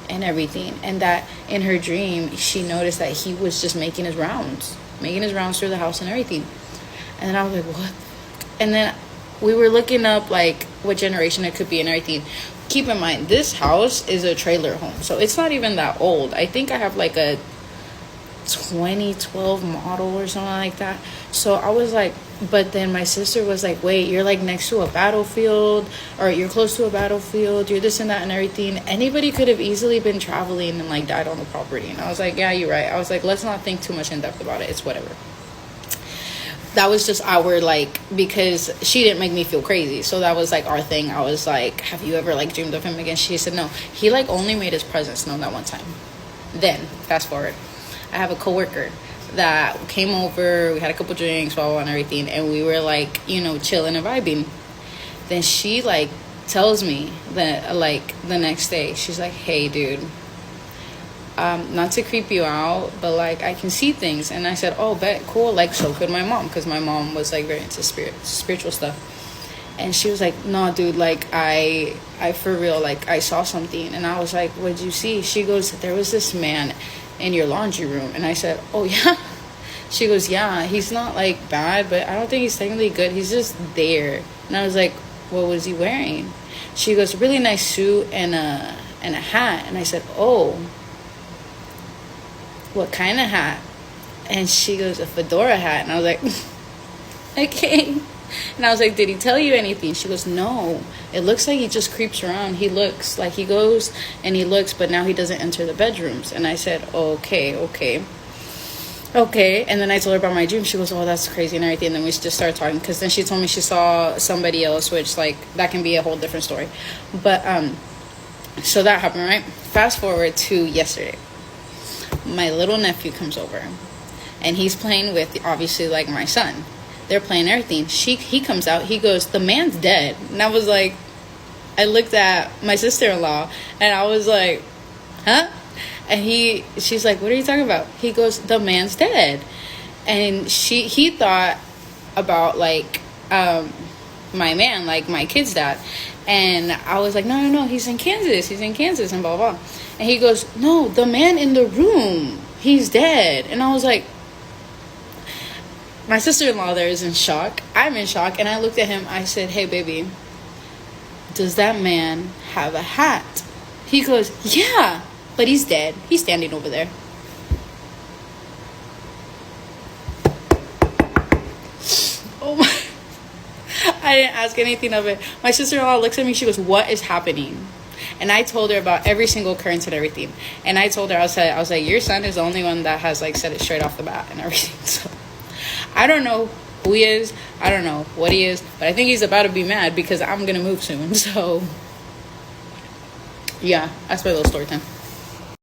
and everything. And that in her dream, she noticed that he was just making his rounds through the house and everything. And then I was like, what? And then we were looking up like what generation it could be and everything. Keep in mind, this house is a trailer home, so it's not even that old. I think I have like a 2012 model or something like that. So I was like, but then my sister was like, wait, you're like next to a battlefield, or you're close to a battlefield, you're this and that and everything. Anybody could have easily been traveling and like died on the property. And I was like, yeah, you're right. I was like, let's not think too much in depth about it, it's whatever. That was just our like, because she didn't make me feel crazy, so that was like our thing. I was like, have you ever like dreamed of him again? She said no, he like only made his presence known that one time. Then fast forward, I have a coworker that came over, we had a couple drinks, blah, blah, and everything, and we were like, you know, chilling and vibing. Then she like tells me that like the next day, she's like, hey dude, not to creep you out, but like I can see things. And I said, oh, bet, cool. Like, so could my mom, because my mom was like very into spiritual stuff. And she was like, no dude, like I for real, like I saw something. And I was like, what'd you see? She goes, there was this man in your laundry room. And I said, oh yeah. She goes, yeah, he's not like bad, but I don't think he's technically good, he's just there. And I was like, what was he wearing? She goes, a really nice suit and a hat. And I said, oh, what kind of hat? And she goes, a fedora hat. And I was like, okay. And I was like, did he tell you anything? She goes, no, it looks like he just creeps around. He looks like he goes and he looks, but now he doesn't enter the bedrooms. And I said, okay. And then I told her about my dream. She goes, oh, that's crazy and everything. And then we just started talking, because then she told me she saw somebody else, which like that can be a whole different story. But so that happened, right? Fast forward to yesterday. My little nephew comes over and he's playing with, obviously, like my son. They're playing everything. He comes out, he goes, the man's dead. And I was like, I looked at my sister-in-law and I was like, huh? And she's like, what are you talking about? He goes, the man's dead. And he thought about like my man, like my kid's dad. And I was like, no, he's in Kansas and blah, blah. And he goes, no, the man in the room, he's dead. And I was like, my sister-in-law there is in shock. I'm in shock. And I looked at him. I said, hey, baby, does that man have a hat? He goes, yeah, but he's dead. He's standing over there. Oh my. I didn't ask anything of it. My sister-in-law looks at me. She goes, what is happening? And I told her about every single occurrence and everything. And I told her, I was like, your son is the only one that has like said it straight off the bat and everything. So I don't know who he is. I don't know what he is. But I think he's about to be mad because I'm going to move soon. So yeah, that's my little story time.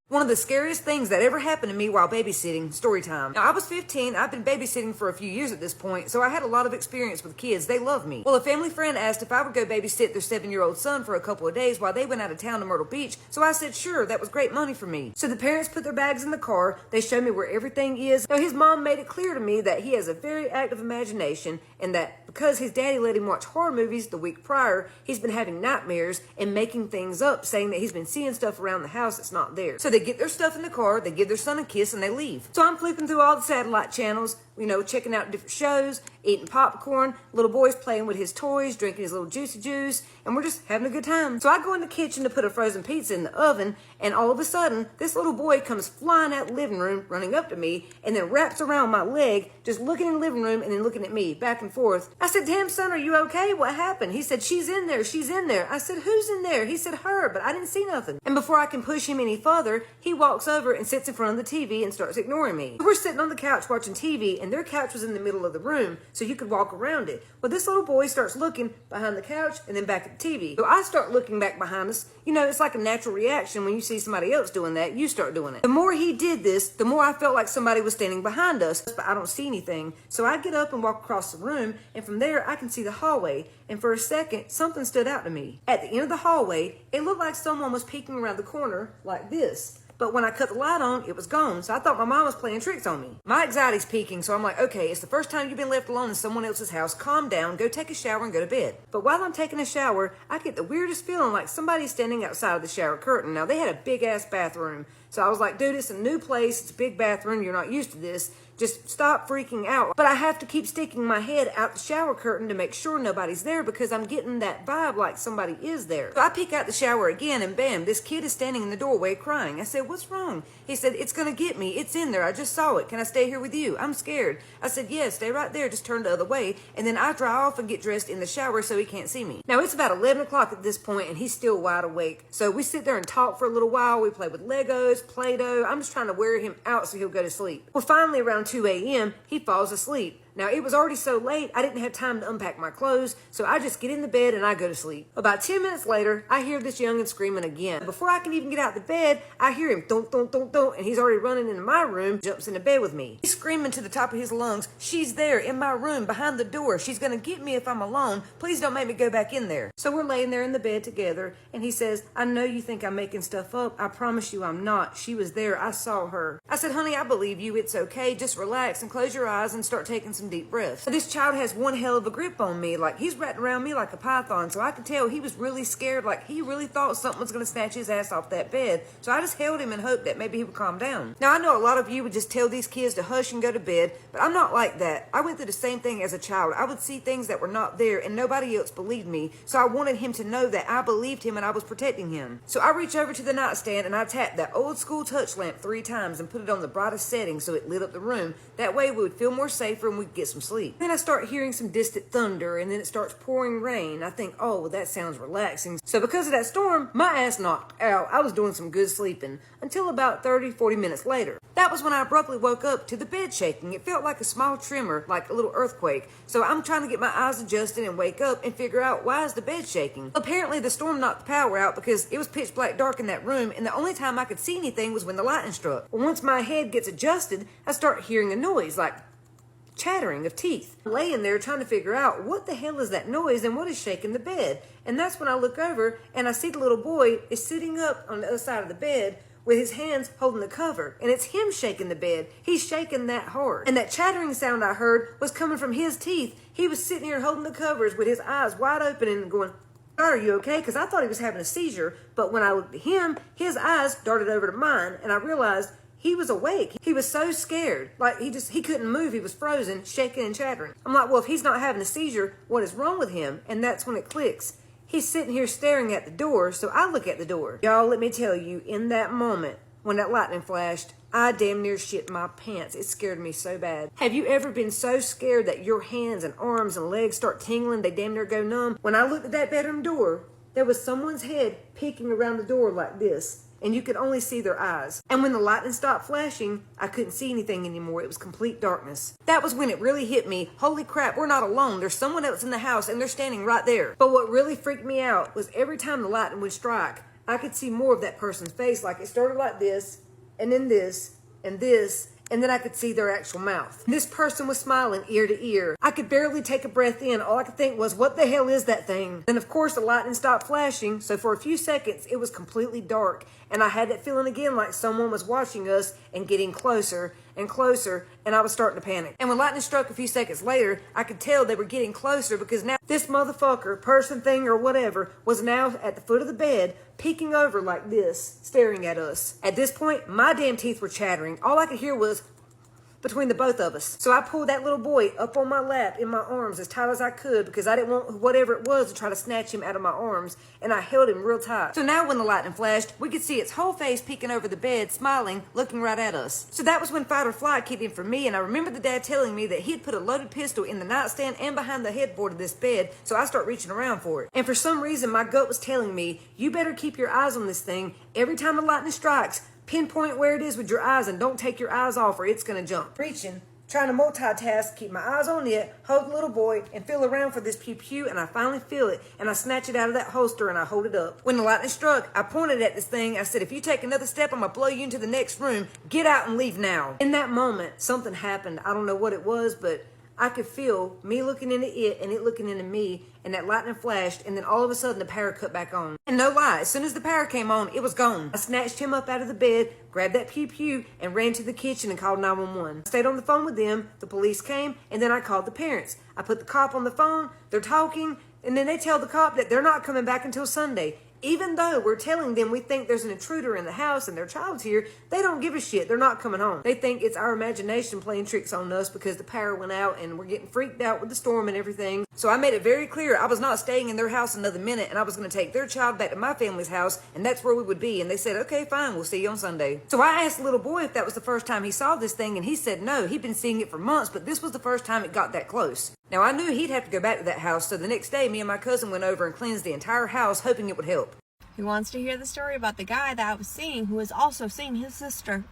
One of the scariest things that ever happened to me while babysitting, story time. Now, I was 15. I've been babysitting for a few years at this point, so I had a lot of experience with kids. They love me. Well, a family friend asked if I would go babysit their 7-year-old son for a couple of days while they went out of town to Myrtle Beach, so I said, sure, that was great money for me. So the parents put their bags in the car. They showed me where everything is. Now, his mom made it clear to me that he has a very active imagination and that because his daddy let him watch horror movies the week prior, he's been having nightmares and making things up, saying that he's been seeing stuff around the house that's not there. So they get their stuff in the car, they give their son a kiss, and they leave. So I'm flipping through all the satellite channels, you know, checking out different shows, eating popcorn, little boy's playing with his toys, drinking his little juicy juice, and we're just having a good time. So I go in the kitchen to put a frozen pizza in the oven, and all of a sudden, this little boy comes flying out the living room, running up to me, and then wraps around my leg, just looking in the living room and then looking at me, back and forth. I said, damn, son, are you okay? What happened? He said, she's in there, she's in there. I said, who's in there? He said, her, but I didn't see nothing. And before I can push him any further, he walks over and sits in front of the TV and starts ignoring me. We're sitting on the couch watching TV, and their couch was in the middle of the room, so you could walk around it. Well, this little boy starts looking behind the couch and then back at the TV. So I start looking back behind us. You know, it's like a natural reaction when you see somebody else doing that, you start doing it. The more he did this, the more I felt like somebody was standing behind us, but I don't see anything. So I get up and walk across the room, and from there I can see the hallway. And for a second, something stood out to me. At the end of the hallway, it looked like someone was peeking around the corner like this. But when I cut the light on, it was gone. So I thought my mom was playing tricks on me. My anxiety's peaking, so I'm like, okay, it's the first time you've been left alone in someone else's house. Calm down, go take a shower and go to bed. But while I'm taking a shower, I get the weirdest feeling like somebody's standing outside of the shower curtain. Now, they had a big-ass bathroom. So I was like, dude, it's a new place. It's a big bathroom. You're not used to this. Just stop freaking out. But I have to keep sticking my head out the shower curtain to make sure nobody's there because I'm getting that vibe like somebody is there. So I peek out the shower again and bam, this kid is standing in the doorway crying. I said, what's wrong? He said, it's gonna get me. It's in there. I just saw it. Can I stay here with you? I'm scared. I said, yes, stay right there. Just turn the other way. And then I dry off and get dressed in the shower so he can't see me. Now it's about 11 o'clock at this point and he's still wide awake. So we sit there and talk for a little while. We play with Legos, Play-Doh. I'm just trying to wear him out so he'll go to sleep. Well, finally around 2 a.m., he falls asleep. Now, it was already so late, I didn't have time to unpack my clothes, so I just get in the bed and I go to sleep. About 10 minutes later, I hear this youngin' screaming again. Before I can even get out of the bed, I hear him thunk, thunk, thunk, thunk, and he's already running into my room, jumps into bed with me. He's screaming to the top of his lungs, she's there in my room, behind the door. She's gonna get me if I'm alone. Please don't make me go back in there. So we're laying there in the bed together, and he says, I know you think I'm making stuff up. I promise you I'm not. She was there. I saw her. I said, honey, I believe you. It's okay. Just relax and close your eyes and start taking some deep breaths. This child has one hell of a grip on me. Like, he's wrapped around me like a python, so I could tell he was really scared. Like, he really thought something was going to snatch his ass off that bed. So I just held him and hoped that maybe he would calm down. Now, I know a lot of you would just tell these kids to hush and go to bed, but I'm not like that. I went through the same thing as a child. I would see things that were not there, and nobody else believed me. So I wanted him to know that I believed him and I was protecting him. So I reach over to the nightstand and I tapped that old school touch lamp 3 times and put it on the brightest setting so it lit up the room. That way we would feel more safer and we'd get some sleep. Then I start hearing some distant thunder and then it starts pouring rain. I think, oh, well, that sounds relaxing. So because of that storm, my ass knocked out. I was doing some good sleeping until about 30-40 minutes later. That was when I abruptly woke up to the bed shaking. It felt like a small tremor, like a little earthquake. So I'm trying to get my eyes adjusted and wake up and figure out why is the bed shaking. Apparently the storm knocked the power out because it was pitch black dark in that room and the only time I could see anything was when the lightning struck. Well, once my head gets adjusted, I start hearing a noise like chattering of teeth. I'm laying there trying to figure out what the hell is that noise and what is shaking the bed. And that's when I look over and I see the little boy is sitting up on the other side of the bed with his hands holding the cover. And it's him shaking the bed. He's shaking that hard. And that chattering sound I heard was coming from his teeth. He was sitting here holding the covers with his eyes wide open and going, are you okay? Because I thought he was having a seizure. But when I looked at him, his eyes darted over to mine and I realized he was awake. He was so scared. Like he couldn't move. He was frozen, shaking and chattering. I'm like, well, if he's not having a seizure, what is wrong with him? And that's when it clicks. He's sitting here staring at the door, so I look at the door. Y'all, let me tell you, in that moment, when that lightning flashed, I damn near shit my pants. It scared me so bad. Have you ever been so scared that your hands and arms and legs start tingling, they damn near go numb? When I looked at that bedroom door, there was someone's head peeking around the door like this. And you could only see their eyes. And when the lightning stopped flashing, I couldn't see anything anymore. It was complete darkness. That was when it really hit me. Holy crap, we're not alone. There's someone else in the house and they're standing right there. But what really freaked me out was every time the lightning would strike, I could see more of that person's face. Like it started like this, and then this, and this, and then I could see their actual mouth. This person was smiling ear to ear. I could barely take a breath in. All I could think was, what the hell is that thing? Then of course the lightning stopped flashing, so for a few seconds it was completely dark, and I had that feeling again like someone was watching us and getting closer and closer, and I was starting to panic. And when lightning struck a few seconds later, I could tell they were getting closer because now this motherfucker, person, thing, or whatever, was now at the foot of the bed, peeking over like this, staring at us. At this point, my damn teeth were chattering. All I could hear was between the both of us. So I pulled that little boy up on my lap in my arms as tight as I could because I didn't want whatever it was to try to snatch him out of my arms, and I held him real tight. So now when the lightning flashed, we could see its whole face peeking over the bed, smiling, looking right at us. So that was when fight or flight kicked in for me, and I remember the dad telling me that he'd put a loaded pistol in the nightstand and behind the headboard of this bed, so I start reaching around for it. And for some reason, my gut was telling me, you better keep your eyes on this thing. Every time the lightning strikes, pinpoint where it is with your eyes and don't take your eyes off or it's gonna jump. Reaching, trying to multitask, keep my eyes on it, hold the little boy, and feel around for this pew-pew, and I finally feel it, and I snatch it out of that holster, and I hold it up. When the lightning struck, I pointed at this thing. I said, if you take another step, I'm gonna blow you into the next room. Get out and leave now. In that moment, something happened. I don't know what it was, but I could feel me looking into it and it looking into me, and that lightning flashed, and then all of a sudden the power cut back on. And no lie, as soon as the power came on, it was gone. I snatched him up out of the bed, grabbed that pew-pew, and ran to the kitchen and called 911. I stayed on the phone with them, the police came, and then I called the parents. I put the cop on the phone, they're talking, and then they tell the cop that they're not coming back until Sunday. Even though we're telling them we think there's an intruder in the house and their child's here, they don't give a shit. They're not coming home. They think it's our imagination playing tricks on us because the power went out and we're getting freaked out with the storm and everything. So I made it very clear I was not staying in their house another minute, and I was going to take their child back to my family's house, and that's where we would be. And they said, okay, fine, we'll see you on Sunday. So I asked the little boy if that was the first time he saw this thing, and he said no. He'd been seeing it for months, but this was the first time it got that close. Now, I knew he'd have to go back to that house, so the next day, me and my cousin went over and cleansed the entire house, hoping it would help. Who wants to hear the story about the guy that I was seeing who was also seeing his sister?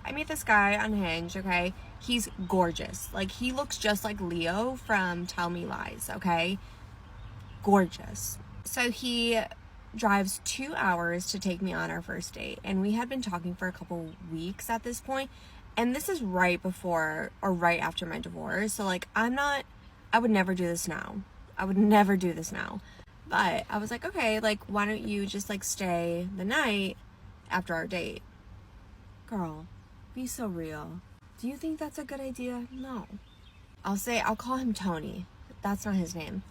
I meet this guy on Hinge, okay? He's gorgeous. Like, he looks just like Leo from Tell Me Lies, okay? Gorgeous. So he drives 2 hours to take me on our first date, and we had been talking for a couple weeks at this point, and this is right before or right after my divorce. So, like, I would never do this now. I would never do this now. But I was like, okay, like, why don't you just, like, stay the night after our date? Girl, be so real. Do you think that's a good idea? No. I'll call him Tony. That's not his name.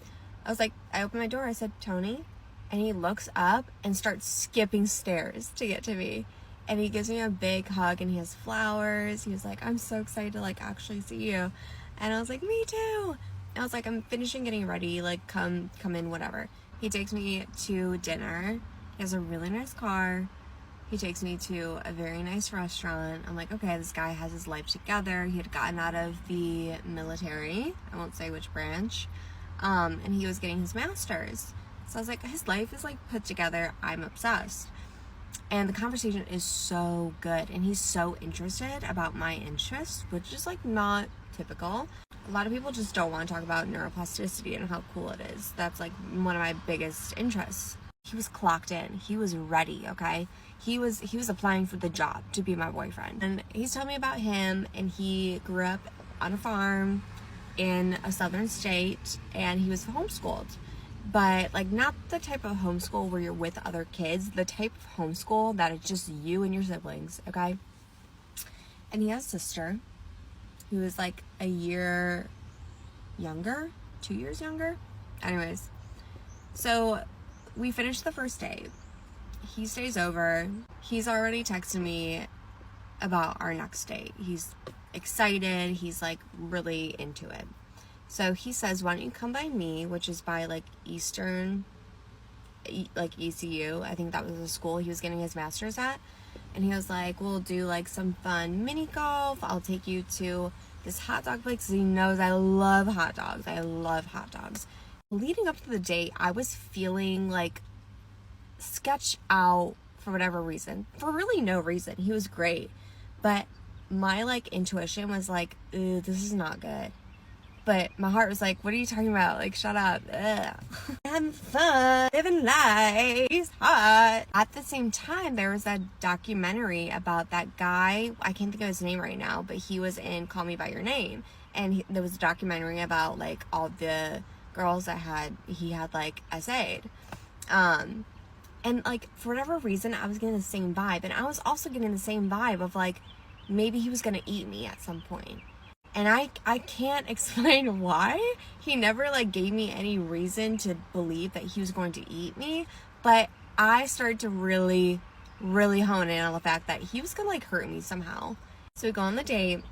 I opened my door, I said, Tony? And he looks up and starts skipping stairs to get to me. And he gives me a big hug, and he has flowers. He was like, I'm so excited to, like, actually see you. And I was like, me too. I was like, I'm finishing getting ready, like, come in, whatever. He takes me to dinner. He has a really nice car. He takes me to a very nice restaurant. I'm like, okay, this guy has his life together. He had gotten out of the military. I won't say which branch. And he was getting his master's. So I was like, his life is, like, put together. I'm obsessed. And the conversation is so good. And he's so interested about my interests, which is, like, not typical. A lot of people just don't want to talk about neuroplasticity and how cool it is. That's, like, one of my biggest interests. He was clocked in. He was ready, okay? He was applying for the job to be my boyfriend. And he's telling me about him, and he grew up on a farm in a southern state, and he was homeschooled. But, like, not the type of homeschool where you're with other kids, the type of homeschool that it's just you and your siblings, okay? And he has a sister who is, like, a year younger, 2 years younger. Anyways, so we finished the first day. He stays over. He's already texted me about our next date. He's excited. He's, like, really into it. So he says, why don't you come by me, which is by, like, Eastern, like, ECU. I think that was the school he was getting his master's at. And he was like, we'll do, like, some fun mini golf. I'll take you to this hot dog place because he knows I love hot dogs. I love hot dogs. Leading up to the date, I was feeling, like, sketched out for whatever reason. For really no reason. He was great. But my, like, intuition was like, ooh, this is not good. But my heart was like, what are you talking about? Like, shut up. Ugh. Having fun, living life, he's hot. At the same time, there was a documentary about that guy. I can't think of his name right now, but he was in Call Me By Your Name. And there was a documentary about, like, all the girls that he had, like, essayed. And, like, for whatever reason, I was getting the same vibe. And I was also getting the same vibe of, like, maybe he was going to eat me at some point. And I can't explain why. He never, like, gave me any reason to believe that he was going to eat me. But I started to really, really hone in on the fact that he was going to, like, hurt me somehow. So we go on the date.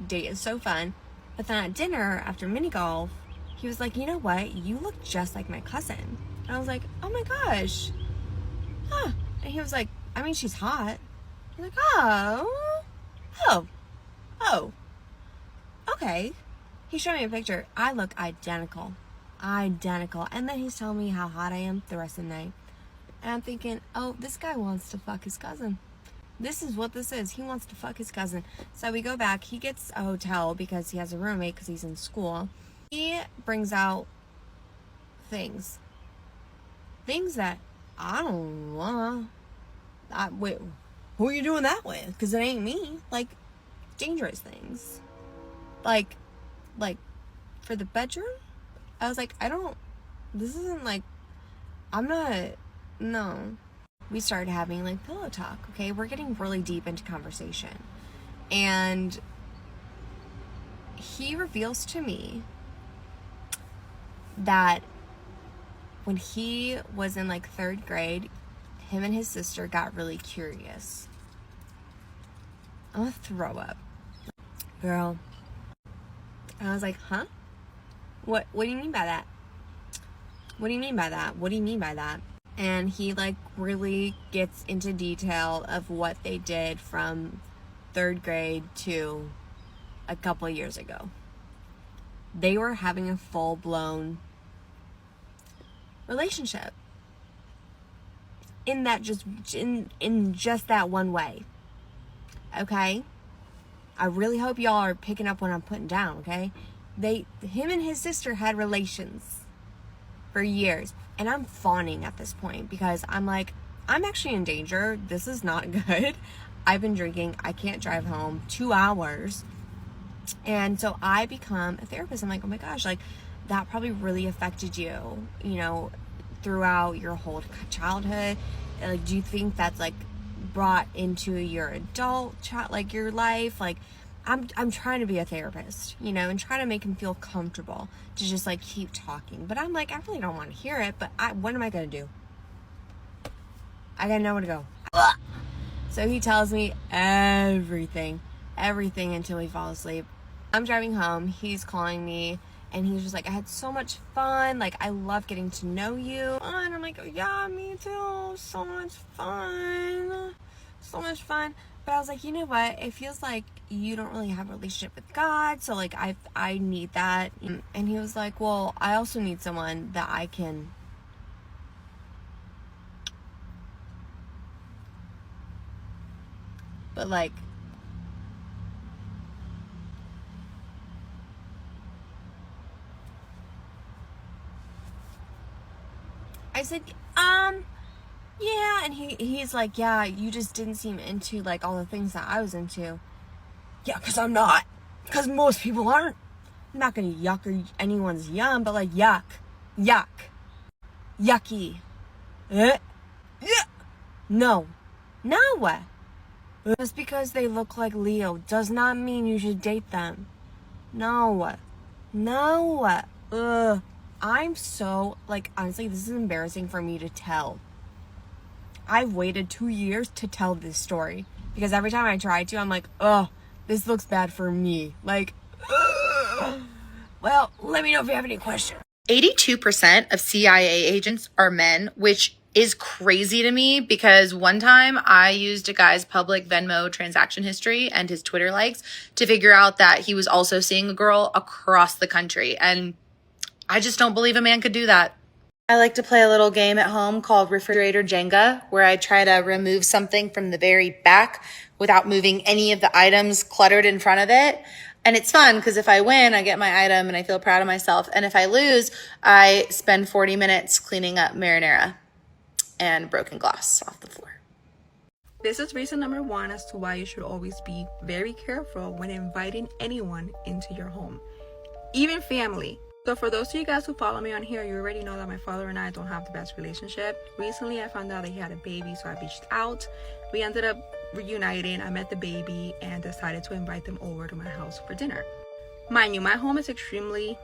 Date is so fun. But then at dinner, after mini golf, he was like, you know what? You look just like my cousin. And I was like, oh my gosh. Huh. And he was like, I mean, she's hot. He's like, oh. Okay. He showed me a picture. I look identical. And then he's telling me how hot I am the rest of the night. And I'm thinking, oh, this guy wants to fuck his cousin. This is what this is. He wants to fuck his cousin. So we go back. He gets a hotel because he has a roommate because he's in school. He brings out things that I don't want. Wait, who are you doing that with? Because it ain't me. Like, dangerous things. Like for the bedroom, I was like, this isn't like, I'm not, no. We started having like pillow talk, okay? We're getting really deep into conversation. And he reveals to me that when he was in like 3rd grade, him and his sister got really curious. I'm gonna throw up. Girl. And I was like, huh? What do you mean by that? What do you mean by that? What do you mean by that? And he like really gets into detail of what they did from 3rd grade to a couple of years ago. They were having a full-blown relationship. In just that one way. Okay? I really hope y'all are picking up what I'm putting down, okay? Him and his sister had relations for years. And I'm fawning at this point because I'm like, I'm actually in danger. This is not good. I've been drinking. I can't drive home 2 hours. And so I become a therapist. I'm like, oh my gosh, like that probably really affected you, you know, throughout your whole childhood. Like, do you think that's like brought into your adult like your life? Like, I'm trying to be a therapist, you know, and try to make him feel comfortable to just like keep talking. But I'm like, I really don't want to hear it, but what am I gonna do? I gotta know where to go. So he tells me everything until we fall asleep. I'm driving home, he's calling me, and he's just like, I had so much fun, like I love getting to know you. And I'm like, oh, yeah, me too, so much fun. But I was like, you know what, it feels like you don't really have a relationship with God, so like I need that. And he was like, well, I also need someone that I can but like I said, yeah, and he's like, yeah, you just didn't seem into like all the things that I was into. Yeah, because I'm not. Because most people aren't. I'm not gonna yuck anyone's yum, but like yuck. Yucky. Yeah. No. Just because they look like Leo does not mean you should date them. No. I'm so, like, honestly, this is embarrassing for me to tell. I've waited 2 years to tell this story because every time I try to, I'm like, oh, this looks bad for me. Like, well, let me know if you have any questions. 82% of CIA agents are men, which is crazy to me because one time I used a guy's public Venmo transaction history and his Twitter likes to figure out that he was also seeing a girl across the country. And I just don't believe a man could do that. I like to play a little game at home called Refrigerator Jenga, where I try to remove something from the very back without moving any of the items cluttered in front of it. And it's fun because if I win, I get my item and I feel proud of myself. And if I lose, I spend 40 minutes cleaning up marinara and broken glass off the floor. This is reason number 1 as to why you should always be very careful when inviting anyone into your home, even family. So for those of you guys who follow me on here, you already know that my father and I don't have the best relationship. Recently, I found out that he had a baby, so I reached out. We ended up reuniting. I met the baby and decided to invite them over to my house for dinner. Mind you, my home is extremely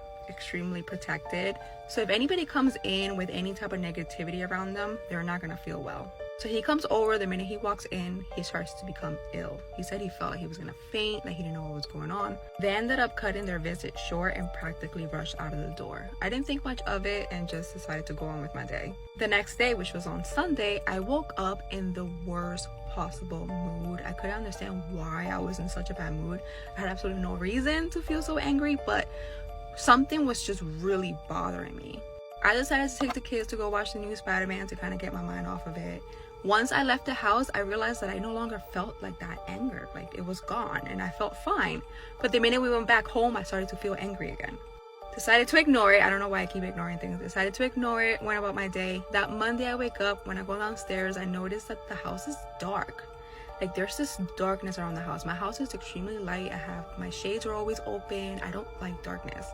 protected. So if anybody comes in with any type of negativity around them, they're not gonna feel well. So he comes over. The minute he walks in, he starts to become ill. He said he felt like he was gonna faint, like he didn't know what was going on. They ended up cutting their visit short and practically rushed out of the door. I didn't think much of it and just decided to go on with my day. The next day, which was on Sunday, I woke up in the worst possible mood. I couldn't understand why I was in such a bad mood. I had absolutely no reason to feel so angry, but something was just really bothering me. I decided to take the kids to go watch the new Spider-Man to kind of get my mind off of it. Once I left the house, I realized that I no longer felt like that anger. Like it was gone and I felt fine. But the minute we went back home, I started to feel angry again. Decided to ignore it. I don't know why I keep ignoring things. Decided to ignore it, went about my day. That Monday I wake up, when I go downstairs, I notice that the house is dark. Like there's this darkness around the house. My house is extremely light. My shades are always open. I don't like darkness.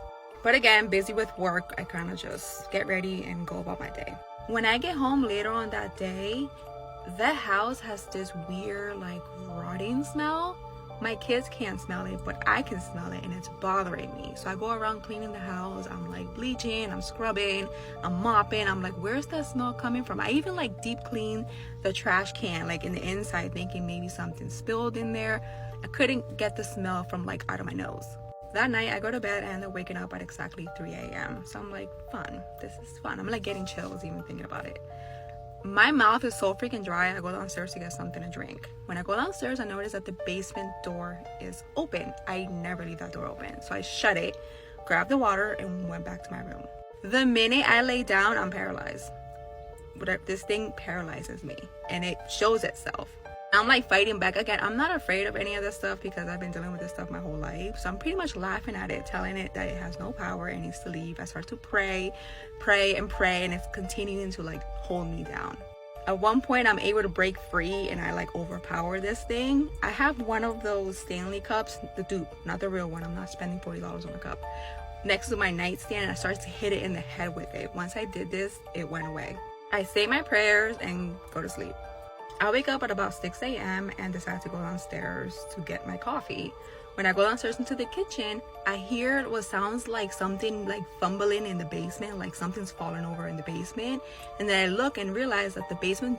But again, busy with work, I kind of just get ready and go about my day. When I get home later on that day, the house has this weird like rotting smell. My kids can't smell it, but I can smell it and it's bothering me. So I go around cleaning the house. I'm like bleaching, I'm scrubbing, I'm mopping. I'm like, where's that smell coming from? I even like deep clean the trash can, like in the inside, thinking maybe something spilled in there. I couldn't get the smell from like out of my nose. That night I go to bed and I end up waking up at exactly 3 a.m. So I'm like, fun, this is fun. I'm like getting chills even thinking about it. My mouth is so freaking dry. I go downstairs to get something to drink. When I go downstairs, I notice that the basement door is open. I never leave that door open. So I shut it, grabbed the water, and went back to my room. The minute I lay down, I'm paralyzed. This thing paralyzes me, and it shows itself. I'm like fighting back again. I'm not afraid of any of this stuff because I've been dealing with this stuff my whole life. So I'm pretty much laughing at it, telling it that it has no power and needs to leave. I start to pray, and it's continuing to like hold me down. At one point, I'm able to break free and I like overpower this thing. I have one of those Stanley cups, the dupe, not the real one. I'm not spending $40 on a cup. Next to my nightstand, and I started to hit it in the head with it. Once I did this, it went away. I say my prayers and go to sleep. I wake up at about 6 a.m. and decide to go downstairs to get my coffee. When I go downstairs into the kitchen, I hear what sounds like something like fumbling in the basement, like something's falling over in the basement. And then I look and realize that the basement